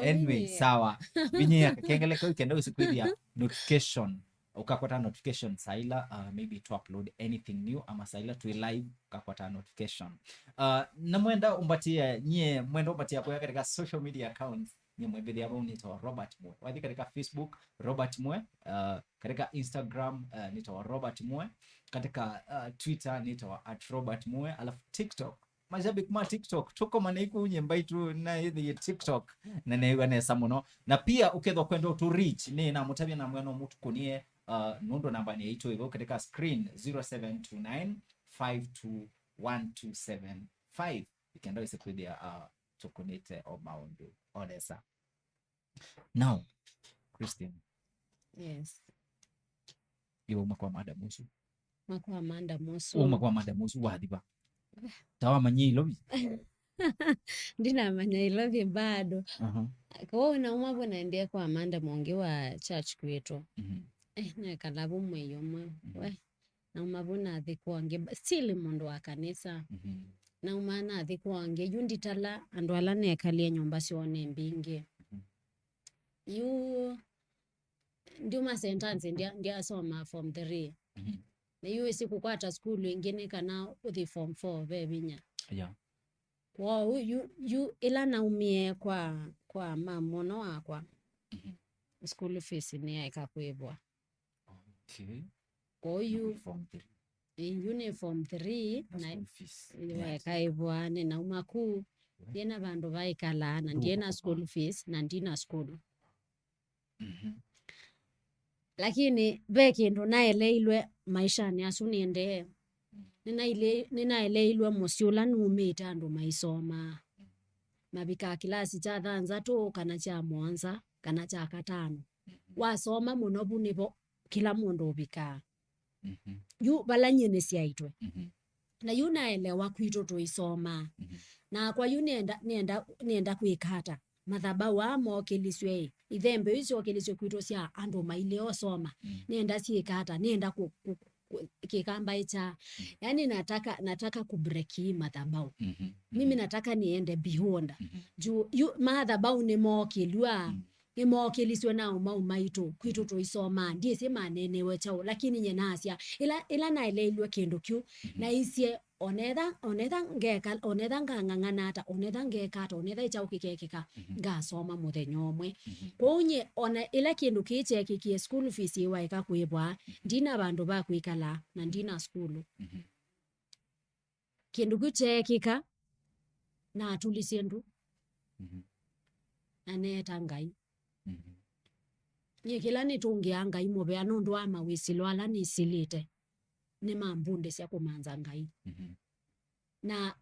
anyway sawa bibinyea kakengele ko kendo usikwibia notification ukakwata notification saila maybe to upload anything new ama saila to live ukakwata notification na mwenda umbatia mwenda umbatia kwa katika social media accounts nye mwebedi yabo nito Robert Mwe wadi katika Facebook Robert Mwe katika Instagram nito Robert Mwe katika Twitter nito @Robert Mwe alafu TikTok majabik ma TikTok tuko manaiku nyembaitu na hithi TikTok na nesa muno na pia ukethwa kwenda to reach ni na mutabia na mweno mutu kunie nundo namba ni ito hivyo katika screen 0729521275 ikenda isekudia tukunite omaundu odesa now Christine yes iwo makwa mada musu wadhiba tawa manyi lobi ndina manya ilovi bado kwa una umabo naendea kwa Amanda monge wa church kwetu na kalabu mweyo mwe na umabona athikwange still mundu wa kanisa na umana athikwange yunditala andu ala nekalia nyumba sione mbinge yu nduma sentence ndia soma form 3 na hiyo siku kwata school ingine kana uthi form 4 bebinya wow you ila naumie kwa mamono wakwa school fees ni ikakwibwa kwa hiyo uniform 3 na ikaibwa ni na umaku ndiena bandu baikala na ndiena school fees na ndina school lakini beki ndo naeleilwe maisha ni asuniende ninaeleilwe musiula numite andu maisoma mabika kilasi cha thanza tu kana cha mwanza kana cha katano wasoma muno bunibo kila mundu ubika yu balanyene siaitwe na yu naelewa kwito tuisoma na kwa yu nienda kuikata madhabahu amokeliswe ithembe icio okeliswe kwito cia andu maile osoma nienda siikata nienda kikamba icha yani nataka kubreki madhabahu mimi nataka niende beyond juu madhabahu ni mokelwa imokeliswe na umaitu kwito tuisoma ndiye sema nene wechao lakini nyenasia ila naeleilwe kindu kyu na isie onetha ngeka onetha nganganganata onetha ngekata onetha ichao kikekeka ngasoma muthenya omwe kunye ona ila kindu kichekikie school fees iwaika kwibwa ndina bandu ba kwikala na ndina school kindu kichekika na tulisendu aneta ngai kila nitungia ngai mubea nundu wa mawisilo ala nisilite ni mambunde cia kumanza ngai na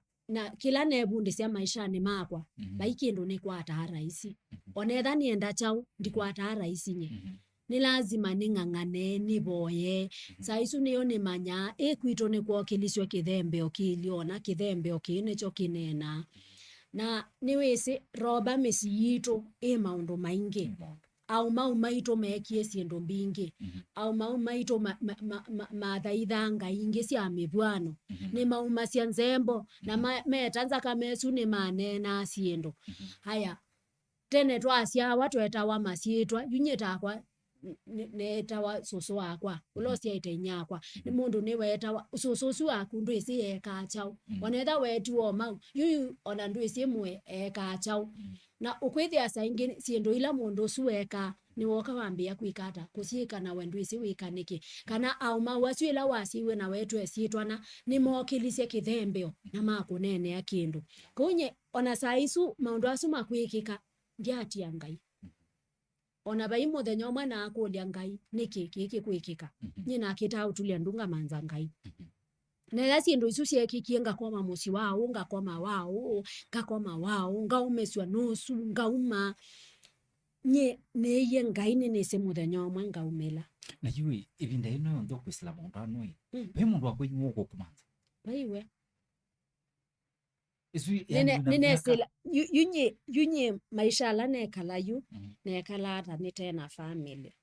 kila nebunde cia maisha ni makwa baikindu ni kwata rahisi onetha nienda chau ndikwata rahisi nye ni lazima ningangane ni boye saisu niyo ni manya kwito ni kuokiliswe kithembe okiliona kithembe okine cho kinena na niwese roba mesiito maundu maingi au maito mekie siendo mbingi au maito mathaithanga ingi cia mibwano ni mauma cia nzembo na metanza kamesu ni manena siendo haya tene twasia watu etawa masietwa yunyeta kwa netawa soso wakwa ulosia itenya ni mundu ni wetawa soso waku ndwisi eka chao onetha wetu oma yu ona ndwisi mwe eka chao na ukwithia saingi siendo ila mundu suweka ni woka wambia kwikata kusika na wendwisi wikaniki kana au mawasu ila wasiwe na wetu esietwana ni mokilisye kithembeo na makunene ya kindu kunye ona saisu maundu asu makwikika ndiatia ngai ona bai muthenya omwe na akulia ngai niki kiki kwikika nyina kita utulia ndunga manza ngai na yasi ndo isu ciekikie ngakoma muci wao ngakoma wao ngaumeswa nusu ngauma nye neye ngai ni se muthenya omwe ngaumela na yui ibinda ino ndo kwisila mundu anoi be mundu akwinyuo kumanza baiwe nene sila yunye maisha ala nekala yu nekala ata ni tena family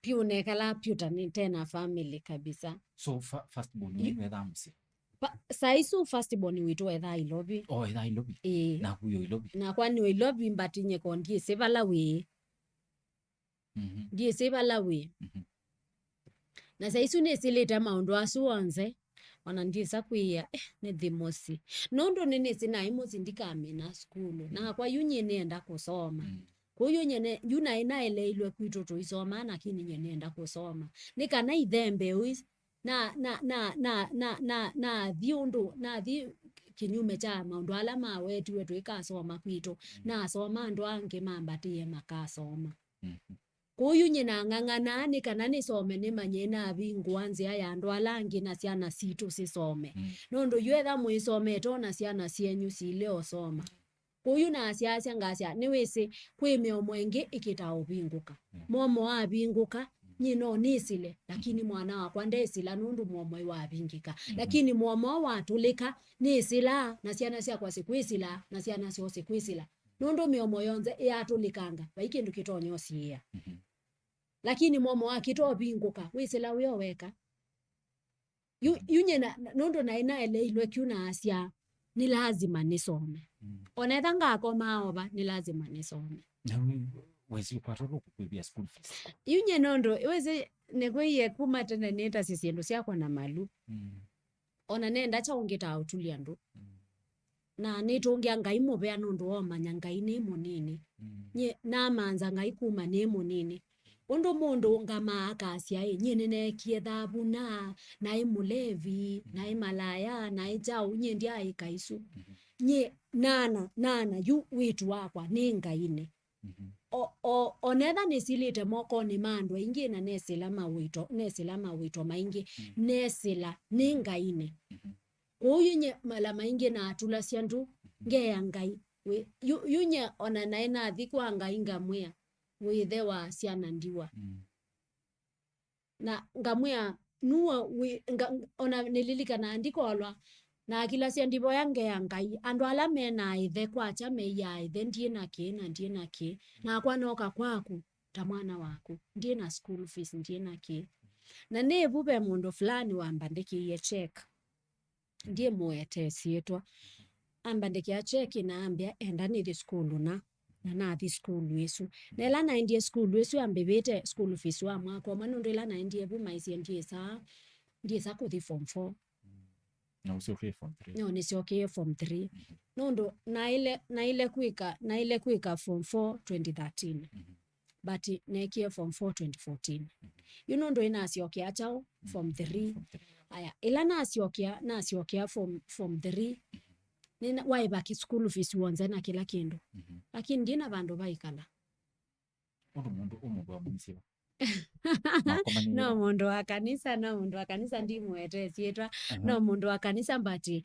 piu nekala piuta ni tena family kabisa so first born ni wedhamsi saisu first born witu etha ilobi etha ilobi na huyo ilobi na kwani ilobi mbatinye kondi sevala we ndiye sevala we na saisu nesileta maundu asu onze wanandisa kuia ni thimosi nondo nene sina imosi ndikamena skulu na kwa yunye nenda kusoma kuyo nyene yuna inaeleilwe kwito tuisoma lakini nyene nenda kusoma nikana ithembe uis na thiundu na thi kinyume cha maundu ala mawetu wetu ikasoma kwito na soma ndo ange mambatie makasoma kuyu nyina ngangana ni kana ni some ni manyena abingwanze aya ndo alangi na ciana situ sisome nondo yetha mwisome tona ciana cienyu sile osoma kuyu na asiasia ngasia ni wese kwimeo mwenge ikita ubinguka momo abinguka nyino nisile lakini mwana wakwa ndesila nundu momo wabingika lakini momo watulika nisila na ciana cia kwa sikwisila na ciana cio sikwisila nundu miomo yonze yatulikanga baikindu kitonyo cia lakini momo wakito binguka wisila wio weka yunye na nondo na inaeleilwe kiuna asia ni lazima nisome onetha ngakoma oba ni lazima nisome wezi upatoro kukwibia school fees yunye nondo iweze nekwe kuma tena neta sisiendo siakwa na malu ona nenda cha ongeta autulia ndo na nitongia ngai mobea nondo omanya ngai ni munini nye na manza ngai kuma ni munini ondo mondo ngama akasia nyene ne kiethabu na imulevi na imalaya na ijau nye ndia ikaisu nye nana yu witu wakwa ni ngaine onetha nisilite moko ni mandu ingi na nesila mawito maingi nesila ni ngaine uyunye mala maingi na atula siandu ngeya ngai yunye ona naina athikwa ngai ngamwea withe wa siana ndiwa na ngamwea nuwa ona nililika na andiko olwa na kila siandivo yange ya ngai andu ala mena ithe kwacha meya ithe ndie na ki na kwanoka kwaku ta mwana waku ndie na school fees ndie na ki na ne bube mundu fulani wambandikie check ndie muete sietwa ambandikia check na ambia enda ni school na thi school yesu nela na ndie school yesu ambebete school fees wa mwako manundu ila na ndie bu maisi ndie sa kuthi form 4 na usioke form 3 no nisioke form 3 nondo na ile kuika form 4 2013 but nekie form 4 2014 you know ndo inasiokia chao form 3 aya ila nasiokia form 3 nina waibaki school fees uonze na kila kindu lakini ndina bandu baikala mundu wa munisiwa no mundu wa kanisa ndi mwete sietwa no mundu wa kanisa mbati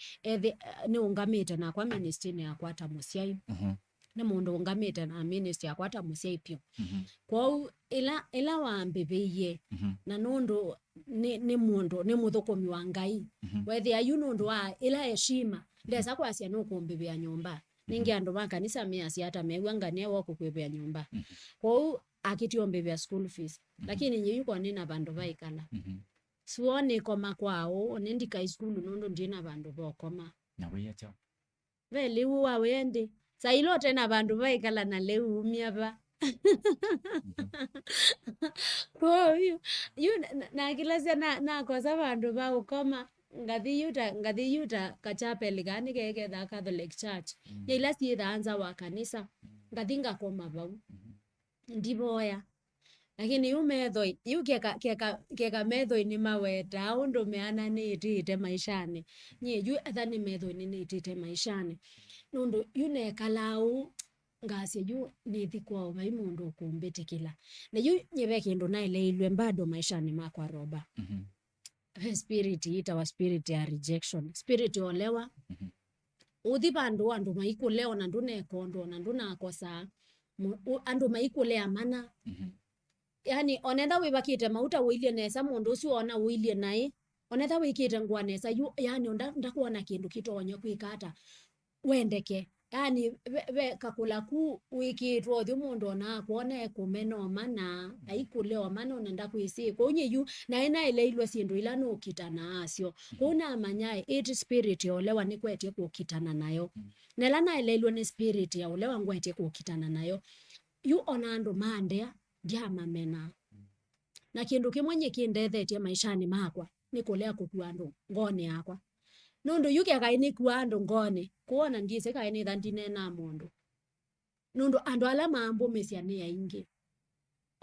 ni ungamite na kwa ministry ni akwata musiai na mundu ungamite na ministry akwata musiai pio kwa ila wa mbebeye na nondo ni mundu ni muthukomi wa ngai wethi ayu nondo wa ila heshima ndesa kwa sia no kumbebea nyumba ningi andu ba kanisa miasi hata mewanga ne wako kumbebea nyumba kwa akitiombe vya school fees lakini nyi yuko nina bandu baikala suone koma kwao nendika school nondo ndina bandu bokoma na weya chao veli uwa wende sailo tena bandu baikala na leo umiaba kwa hiyo na kila sana na kwa sababu bandu ba ukoma ngathi yuta kachapeli gani keke da Catholic Church ila si daanza wa kanisa ngathi ngakoma bau ndiboya lakini umethoi keka methoi ni maweta au ndo meana ni itite maishani nye yu athani methoi ni itite maishani ndo yune kalau ngase yu ni thikwa bai mundu kumbete kila na yu nyebe kindu na ile ilwe bado maishani makwa roba spirit ita wa spirit ya rejection spirit olewa uthi bandu andu maikuleo na ndune kondo na nduna kosa andu maikulea mana yani onetha wibakite mauta wilie nesa mundu ucio ona wilie nai onetha wikite ngwa nesa yu yani ndakuona kindu kitonyo kwikata wendeke yani we kakula ku wikitwo thi mundu ona kuone kumeno mana aikuleo mana onenda kwisi konye yu na ina ile ilwe sindu ila no kitana asio kuna manyae it spirit olewa ni kwetie kukitana nayo nela na ile ilwe ni spirit ya olewa ngwetie kukitana nayo yu onando mandea ndiama mena na kindu kimwenye kindethetie maishani makwa ni kulea kukuando ngone yakwa nondo yuke akaini kuando ngone kuona ndise kaini thandine na mundu nondo ando ala mambo mesiane ya ingi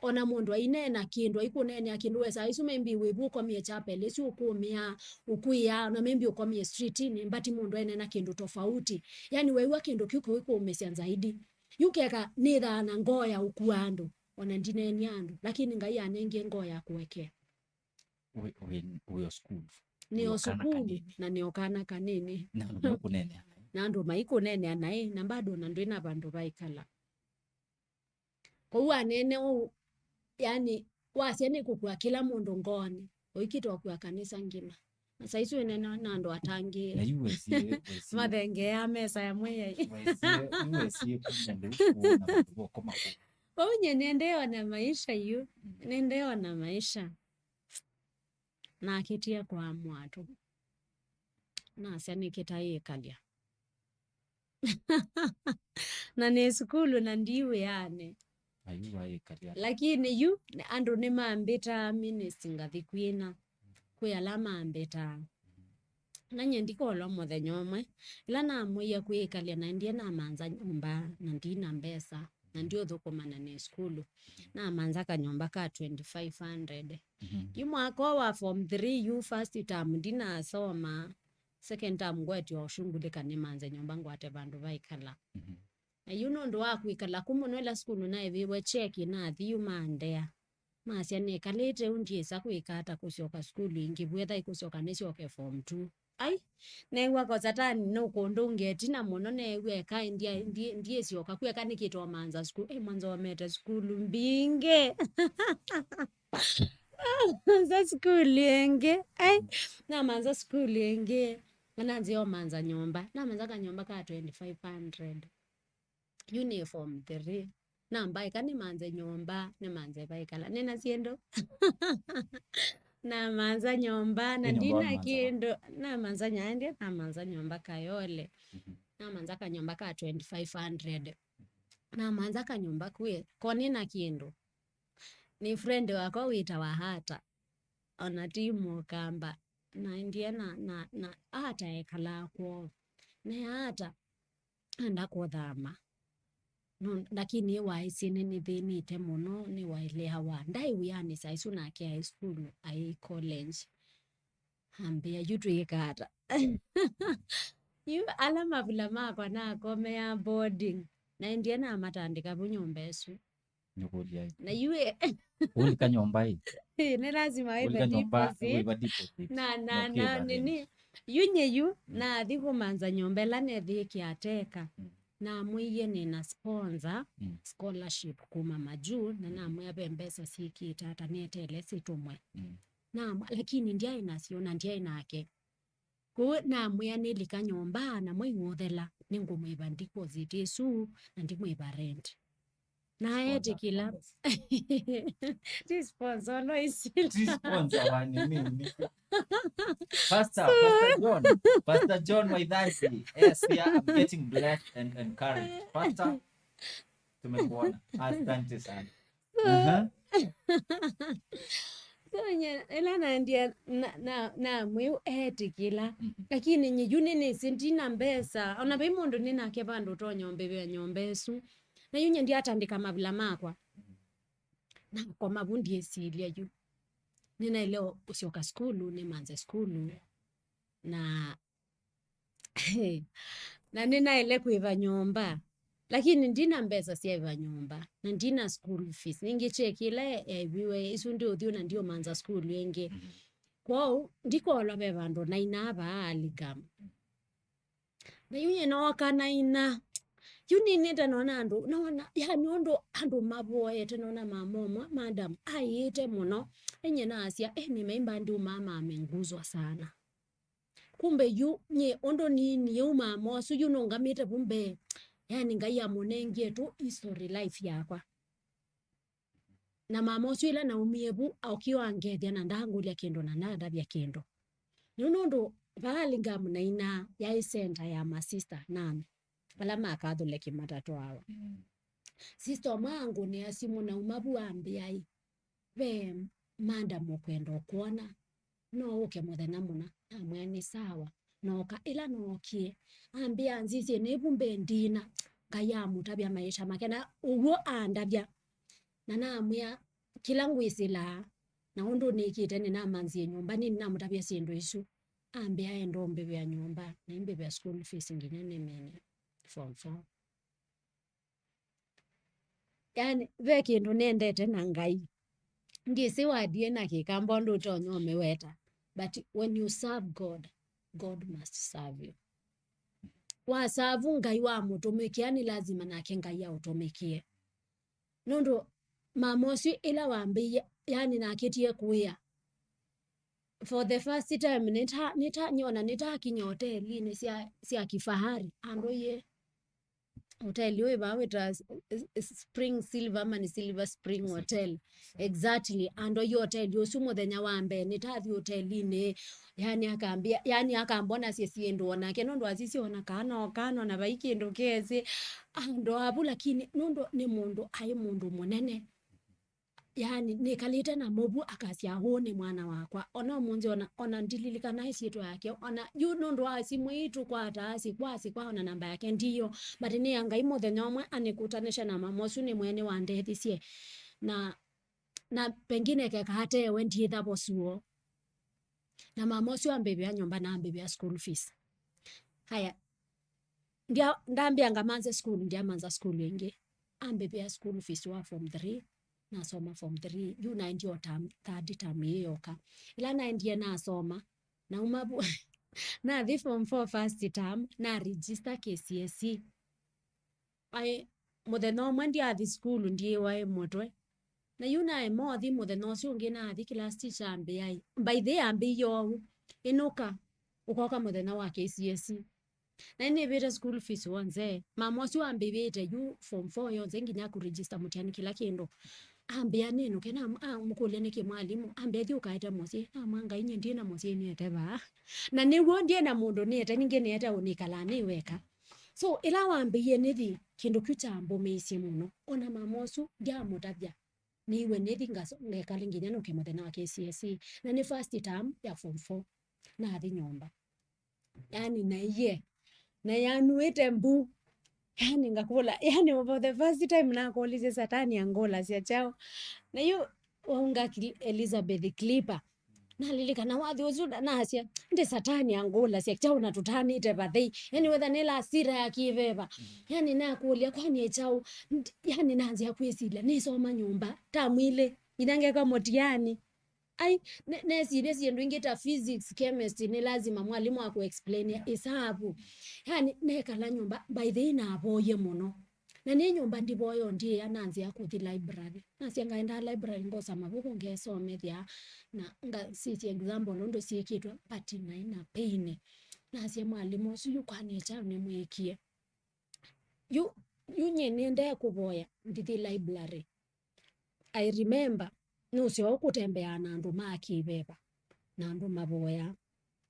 ona mundu aine na kindu ikunene akindu wesa isu membi webu kwa mie chapele si ukumia ukuya na membi ukomie street ni mbati mundu aine na kindu tofauti yani wewe kindu kiko iko umesia zaidi yuke aka nitha na ngoya ukuando ona ndine nyandu lakini ngai anenge ngoya kuwekea uyo school ni osukulu na ni okana kanini na kunene na ndo maiko nene anae na bado na ndo ina bandu baikala kwa nene yani wasiane kukua kila mundu ngone oikitwa kwa kanisa ngima na saisu nene na ndo atangi na yuwesi mathenge ya mesa ya mweya yuwesi kunde kuona bandu koma onye nendeo na maisha yu nendeo na maisha na kitia kwa mwatu na siani kitaye kalia na ni skulu na ndiwe yane ayuwa ikalia lakini yu andu ni mambita ministry ngathi kwina kwi alama ambita nanye ndikolo muthenya umwe ila namwiya kwikalia na ndie na manza nyumba na ndina mbesa na ndio thukumana ni skulu na manza kanyumba ka 2500 yu mwaka wa form 3 yu first term ndina soma second term ngwati oshungulika ni manza nyumba ngwate bandu vaikala na yuno ndo wakwikala kumunwela skulu naye viwe cheki na thiu mandea masya nikalite undiisa kwikata kusyoka skulu ingi bwetha ikusoka nisyoke form 2 ai newa kozatani no kondongeti na muno newe kai ndie syoka kweka nikitwa manza skulu mwanzo wa meta skulu mbinge za skulu yenge ai na manza skulu yenge nanzio manza nyumba na manza kanyumba ka 2500 uniform 3 namba ikani manze nyumba ne manze baikala nena siendo na manza nyumba na ndina kindo na manza nyande na manza nyumba kayole na manza kanyumba ka 2500 na manza kanyumba kwe konina kindo ni friend wako wita wa hata ona timu kamba na ndie na hata ekala kwa ne hata anda kodhama no lakini waisine ni benite muno ni waile hawa ndai uyani saisu na ke high school ai college ambia yutu ikata yu alama vula makwa na kome ya boarding na ndie na matandika bunyombesu nyukulia na yue ulika nyumba hii ni lazima iwe deposit na nini yunye yu na thiku manza nyumba la ne thiki ateka na mwiye ni na sponsor scholarship kuma majuu na namwe abembesa siki tata netele situmwe na lakini ndia inasiona ndia inake ku namwe nilika nyumba na mwe ngothela ningumu ibandiko zitisu na ndimwe rent na eti kila this sponsor no is sponsor wani mimi Pastor John Waidasi. Yes, yeah, I'm getting blessed and encouraged. Pastor, tumekuona. Asante sana. So ela na ndia na mwe eti kila lakini nyijuni ni sindina mbesa ona beimondo nina ke bandu to nyombe be nyombesu na yunye ndia atandika mabula makwa na kwa mabundi esilia yu nina leo usioka skulu ni manze skulu na na nina ile kuiva nyumba lakini ndina mbesa siaiva nyumba na ndina school fees ningichekile ebiwe isu ndio thio na ndio manza skulu yenge kwao ndiko lobe bandu na inaba aligam na yunye no kana ina yuni nenda nona andu naona yani ondo andu maboye tenona mamomo madam ayite muno enye nasia nimeimba ndio mama amenguzwa sana kumbe yu nye ondo nini yu mama su yu nongamite kumbe yani ngaya monengie tu history life yakwa na mama su ila na umiebu aukiwa ngethia na ndangulia kendo na nada bya kendo nunondo balinga muna ina ya center ya ma sister nani bala makadole kimatatu hawa sister mangu ni asimu na umabu ambiai we manda mokwendo kuona no uke muthenya muna amwe ni sawa noka ila nokie ambia nzizi nebumbe ndina ngaya mutabya maisha makena uwo andabya na namwe kila ngwisila na ondo nikite ni namanzi nyumba ni namutabya sindu isu ambia endo mbebe ya nyumba na mbebe ya school fees ngine mene form 4 yani veki ndo nendete na ngai ngisi wadie na kikambo ndo tonyo meweta but when you serve God must serve you wa savu ngai wa mutumikia yani lazima nake ngai ya utumikie nondo mamosi ila wambia yani nakitie kuya for the first time nita nyona nita kinyote line sia kifahari ando ye hotel yo ibawita Spring Silver man Silver Spring Hotel exactly ando yo hotel yo sumo thenya wambe nitathi hoteline yani akaambia yani akambona sisi ndona ke nondo asisi ona kana na baiki ndo keze ando abu lakini nondo ni mundu ai mundu munene yani nikalita na mobu akasia hone mwana wakwa ona munzi ona ndililika na isito yake ona you nondo asimu itu kwa taasi kwa ona namba yake ndiyo but ni anga imothe nyomwe anikutanisha na mamosu ni mwene wa ndethisie na pengine keka hata ewe ndiye thabo suo na mamosu ambebea nyomba na ambebea school fees haya ndia ndambia ngamanze school ndia manza school yengi ambebea school fees wa form 3 nasoma form 3 you 90 your term third term yoka ila 90 nasoma na umabu na the form 4 first term na register KCSE ai mutheno mwendi athi school ndiye wae motwe na yuna emothi mutheno cio ngi na athi class teacher ambe ai by the ambe yo inuka ukoka mutheno wa KCSE na ni beta school fees wanze mama cio ambe beta you form 4 yonze nginya ku register mutiani kila kindu ambia neno kena mukule niki mwalimu ambia thi ukaita mosi amanga inye ndie na mosi ni eteba na niwo ndie na mundu ni eta ninge ni eta unikala ni weka so ila wambie nithi kindu kuchambo meisi muno ona mamosu ndia mutathia niwe nithi ngekali nginya no kemothena wa KCSE na ni first term ya form 4 na athi nyomba yani na iye na yanuite mbu yani ngakula yani for the first time na kuulize satani Angola sia chao na hiyo waunga Elizabeth Clipper na lilika na wathi uzuda na asia ndi satani Angola sia chao na tutani ite bathei yani whether nela asira ya kiveva yani na kuulia kwani chao yani naanza kuisila ni soma nyumba tamwile inangeka motiani ai nesi ndo ingeta physics chemistry ni lazima mwalimu aku explain hesabu yani nekala nyumba by the na aboye muno na ni nyumba ndiboyo ndiye ananzi akuthi library nasi ngaenda library ngosa mabuku ngesomethia na nga sisi example ndo siekitwa but na pain nasi mwalimu suyu kwani cha ni mwekie you nyende kuboya ndithi library I remember nusio kutembea na andu makibeba na andu maboya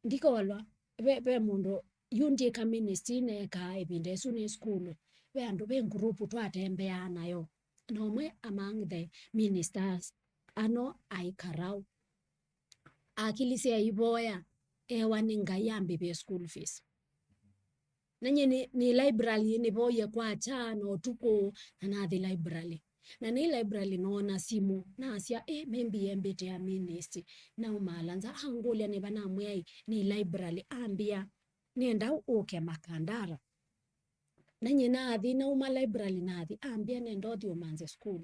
ndikolwa be mundu yundi community ne ka ebinde sune school be andu be group twatembea nayo nomwe among the ministers ano aikarau akilise iboya ewaninga yambe be school fees nanye ni library ni boye kwa chano tuko na the library na ni library noona simu na asia maybe embete ya ministry na umalanza angolia ne bana mwai ni library ambia nenda uke makandara nanye na athi na uma library na athi ambia nenda othi umanze school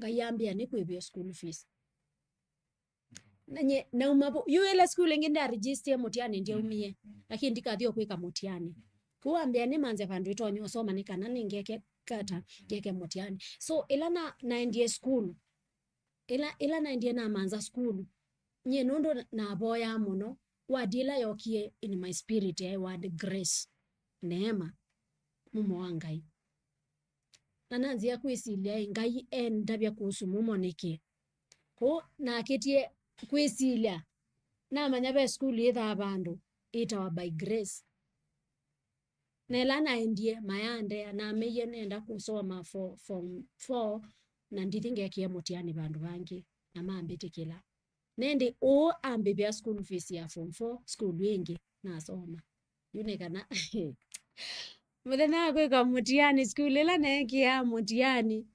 ngayambia ni kwebia school fees nanye na uma yuela school ngenda register mutiani ndio umie lakini ndikathio kwika mutiani kuambia ni manze vandu itonyo soma nikana ningeke kata geke mutiani so ila na ndie school ila na ndie na manza school nye nondo na boya muno wadila yokie in my spirit I word grace neema mumo wangai na nanzia kwisilia ngai ndabya kuhusu mumo niki ko na ketie kwisilia na manyabe school yetha abandu itawa by grace nela na ndie mayande na meye nenda kusoma form 4 na ndithinge kia mutiani bandu bangi na mambitikila nende o ambibia school fees ya form 4 school wingi na soma yunekana muthena kwika mutiani school ila nekia mutiani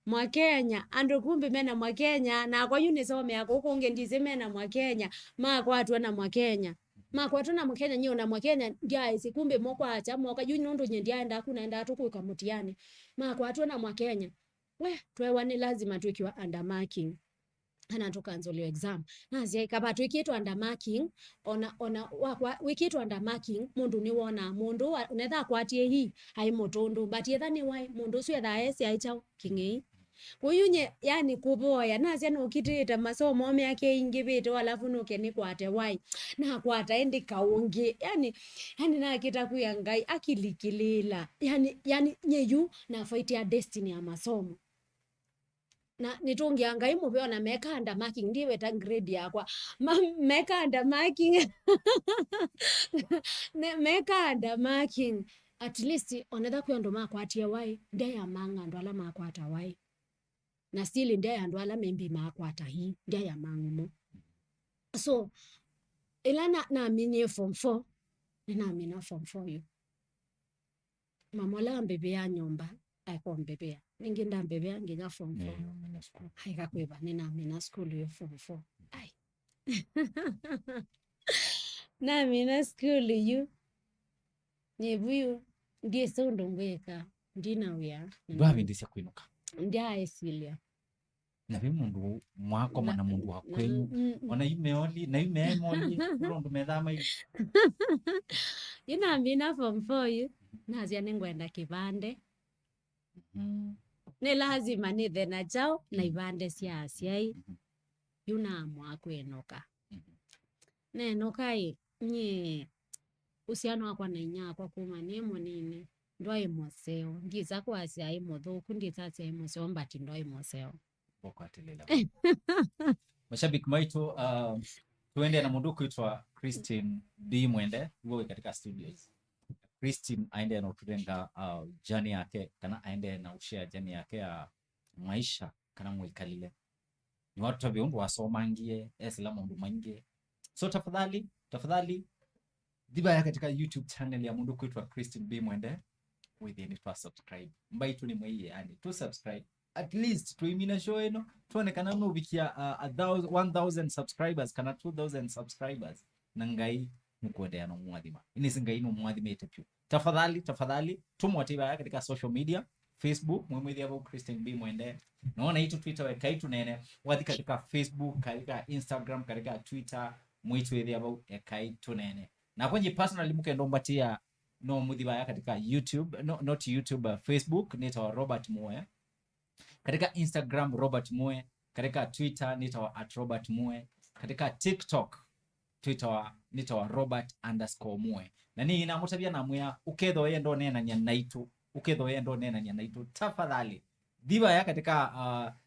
mwa Kenya andu kumbe mena mwa Kenya na kwa unisome yako kunge ndize mena mwa Kenya kwa atu na mwa Kenya kwa atu na mwa Kenya nyo na mwa Kenya ndia kumbe moko acha mwa kayu nondo nyendia enda kunaenda tukuka mutiani kwa atu na mwa Kenya we twewa ni lazima tukiwa under marking ana tukanzolio exam nazi kaba tukiitwa under marking ona wikiitwa under marking mundu ni wona mundu unetha kwatie hii hai motondo but yetha ni wai mundu sio tha esi aicha kingi Uyunye yani kuboya nazi ukiteta masomo yake ingibito alafu nukeni kwate wai na kwata endi kaungi yani nakita kuyangai akilikilila yani nyeyu na fight ya destiny ya masomo na nitungia ngai mubyo na meka under marking ndiwe ta grade yakwa meka under marking meka under marking at least onetha kwendo makwatia wai ndeya manga ndo ala makwata wai na still ndeya ndo ala membi makwata hii ndeya mangumo so ila na mini form 4 na mina form 4 yo mamola mbebe ya nyomba aiko mbebe ya ninginda mbebe ya nginya form 4 haika kweba nina mina school yo form 4 ai na mina school yo nyebuyo ndiye sondo ngweka ndina wya ndwabindisya kwinuka ndia esilia na vi mundu mwako mana mundu wa kwenyu ona imeoli na imeemoli rondu methama hivi ina mina form 4 nazia ningwenda kibande ni lazima nithe na jao na ibande cia aciai yuna mwako enoka nenoka nye usiano wakwa na inya kwa kuma ni munini ndwai moseo ngiza kwa aciai muthuku ndiza aciai moseo mbati ndwai moseo bokwatelela mashabiki maitu tuende na mundu kuitwa Christine B Mwende uwe katika studios. Christine aende na uturenga journey yake kana aende na ushare journey yake ya maisha kana mwikalile ni watu tabiundu wasomangie esila mundu maingie so tafadhali diba katika YouTube channel ya mundu kuitwa Christine B Mwende within to subscribe mbaitu ni mwiye yani to subscribe at least tuimina show eno tuone kana no bikia 1000 subscribers kana 2000 subscribers nangai mukwendea no mwadhima ini singai no mwadhima etepyo tafadhali tumwatiba katika social media Facebook mwemwezi hapo Christine B Mwende naona hitu Twitter EKAI TUNEENE wadi katika Facebook katika Instagram katika Twitter mwitu hivi hapo EKAI TUNEENE na kwenye personally mkendo mbatia no mudhiba katika YouTube not YouTube Facebook nita Robert Mue katika Instagram Robert Mue katika Twitter nita @Robert Mue katika TikTok Twitter nita Robert_Mue na ni ina mutabia na mwya uketho yendo nena nya naitu tafadhali diba ya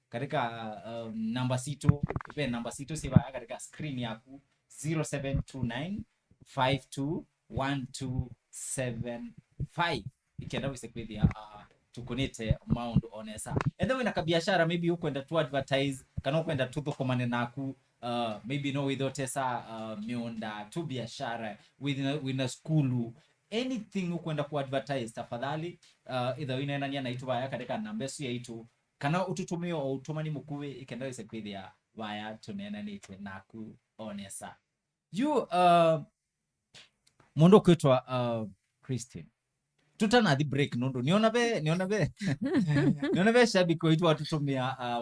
katika namba situ siba ya katika screen yaku 0729521275 ikienda wisekwedia tukunite Mount Onesa ende wina kabiashara maybe ukwenda to advertise kana ukwenda tuthukomane naku maybe no without esa mionda tu biashara within a school anything ukwenda ku advertise tafadhali either inaenania na itu baya katika namba ya itu kana ututumio au utumani mukuwe ikenda wisekwedia via tunena nitwe naku Onesa you mundu kwitwa Christine tutana the break nondo niona be shabiki wetu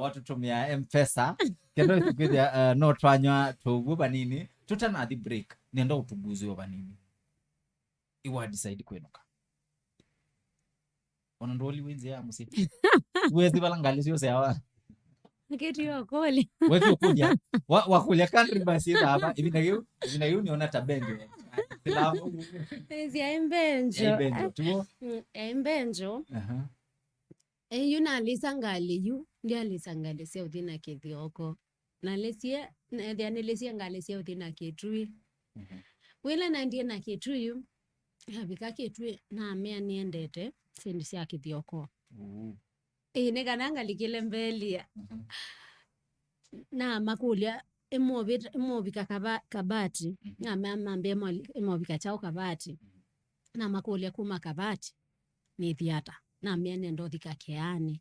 watutumia M-Pesa kendo sikwedia no twanywa tugu banini tutana the break nenda utuguzi wa banini iwa decide kwenuka ona ndoli wenzi ya musi wezi balangali sio sawa Ngeti wakoli. Wewe kuja. Wakulia country basi hapa. Hivi na hiyo niona tabenjo. Filamu. Ezi embenjo. Tuo. Embenjo. Yuna lisangali yu. Ndia lisangali sia utina kithioko. Na lesia lesia ngali sia utina kitui. Wila na ndiye na kitui. Habika kitui na amea niendete sendi sia kithioko. Nega nanga likile mbelia na makulia emobika kabati na mambe emobika chao kabati na makulia kuma kabati ni thiata na miene ndo thikakeani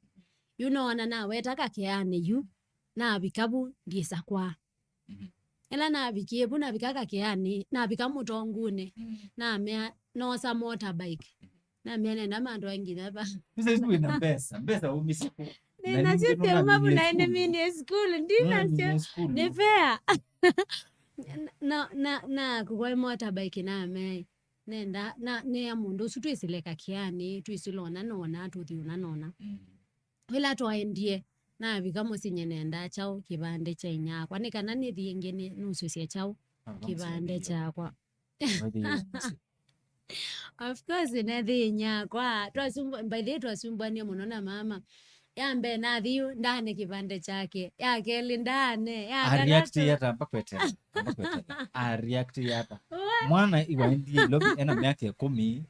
wana na wetaka keani yu na bikabu ndiesa kwa ela na bikiebu na bikaka keani na bikamutongune na mea no sa motorbike na miene na mando wengine hapa sasa hizo ina pesa umisiku na sio tema buna ene mini school ndina sio ne fair na kwa motorbike na me nenda na ne amundu sutu isileka kiani tu isilona nona tu thiuna nona wila to aendie na bika musinye nenda chao kibande cha inyakwa ni kana ni thienge ni nususie chao kibande chakwa. Of course ne thinyakwa twasumba by the twasumbania muno na mama yambe na thiu ndane kibande chake ya keli ndane ya react yata mpakwetera react yata mwana iwaendie lobi ena miaka 10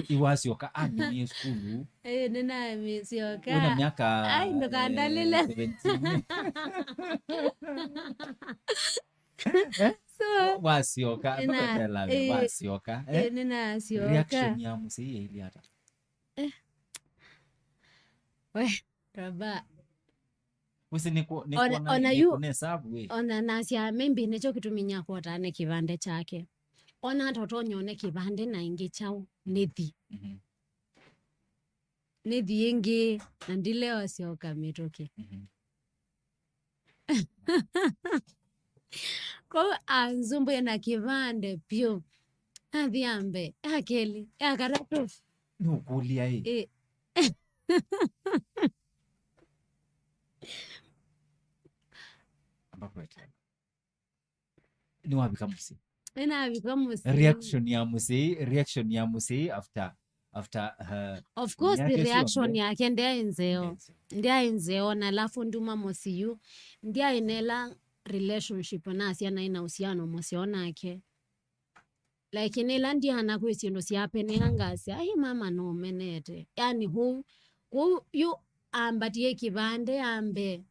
iwasioka amini skulu nina misioka una miaka ai ndo kandalile 17 so wasioka mpakwetera wasioka nina sioka reaction ya musi ile hata we raba usi niko na sababu we ona nasia membi necho kituminya kwota ne kibande chake ona toto nyone kibande na ingi chao nithi nithi ingi na ndile wasioka mitoke kwa anzumbu na kibande pio adhiambe akeli akaratu nukulia hii ni wabika musi reaction ya musi after of course the reaction yake ndia enzeo na lafu nduma mosiyu ndia inela relationship na asiana ina uhusiano mosiona yake lakini landi hana kwisindo siapene hangasi ai mama no menete yani hu yu ambatie kibande ambe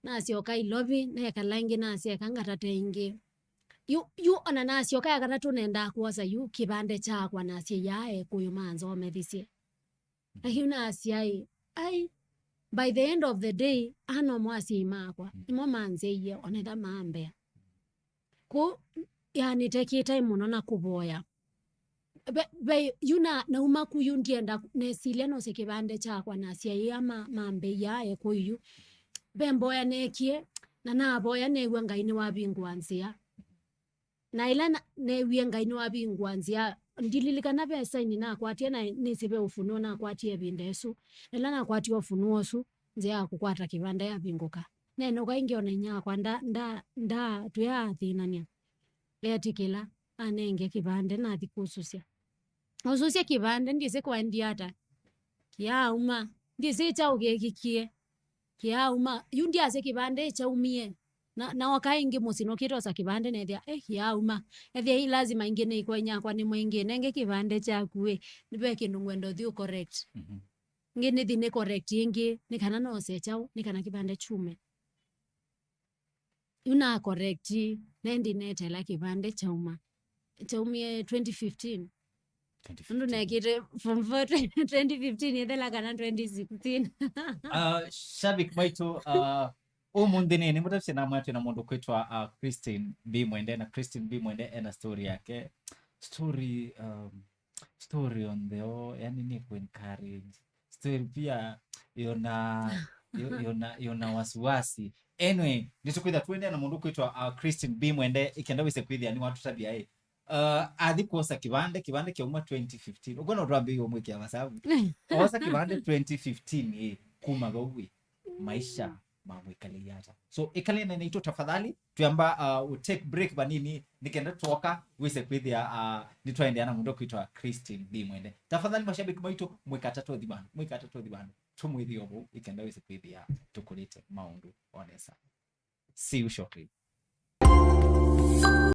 nasioka ilobi na kalangi nasia kangatate ingi yu ona nasioka yakatatu nenda kuosa yu kibande chakwa nasia yae kuyu manzo medhisie ahi nasia ai by the end of the day ano mwasi imakwa imo manze ye onenda mambe ku yani take time munona kuboya be yuna na umaku yundienda nesile no sekibande chakwa nasia ya mambe yae kuyu bemboya nekie na naboya newe ngaini wabingwanzia na ila newe ngaini wabingwanzia ndililikana be saini na kwatie na nisibe ufunuo na kwatie bindesu ila na kwatie ufunuo su nze akukwata kibanda ya binguka neno kaingiona nyakwa nda tuya thinania letikila anenge kibande na thikususia ususia kibande ndise kwa ndiata kiauma ndise cha ugekikie kiauma yundi ase kibande cha umie na wakaingi musino kitosa kibande nethia kiauma ethia hii lazima ingine ikwenya kwa ni mwingine nenge kibande cha kuwe nibe kindu ngwendo thiu correct ngine thine correct ingi nikana no se chao nikana kibande chume yuna correct nendi netela kibande chauma chaumie 2015 ndo nekite from 2015 yethela kana 2016 shabik baitu umundini ni mutafisi na mwatu na mundu kwitwa Christine B Mwende na Christine B Mwende ena story yake story on the yani ni ku encourage story pia yona wasiwasi anyway nitukwitha twende na mundu kwitwa Christine B Mwende ikenda wise kwithia ni watu tabia athi kuosa kibande kiauma 2015 ugona ndwambe yo mwiki ya masabu osa kibande 2015 kuma gogwi maisha mamwikali yata so ikali na inaitwa tafadhali tuamba take break banini nikenda toka wise kwithia nitwaendea na mundu kwitwa Christine B Mwende tafadhali mashabiki maitu mwikatato dhibano tumwithio bo ikenda wise kwithia tukulite maundu onesa see you shortly.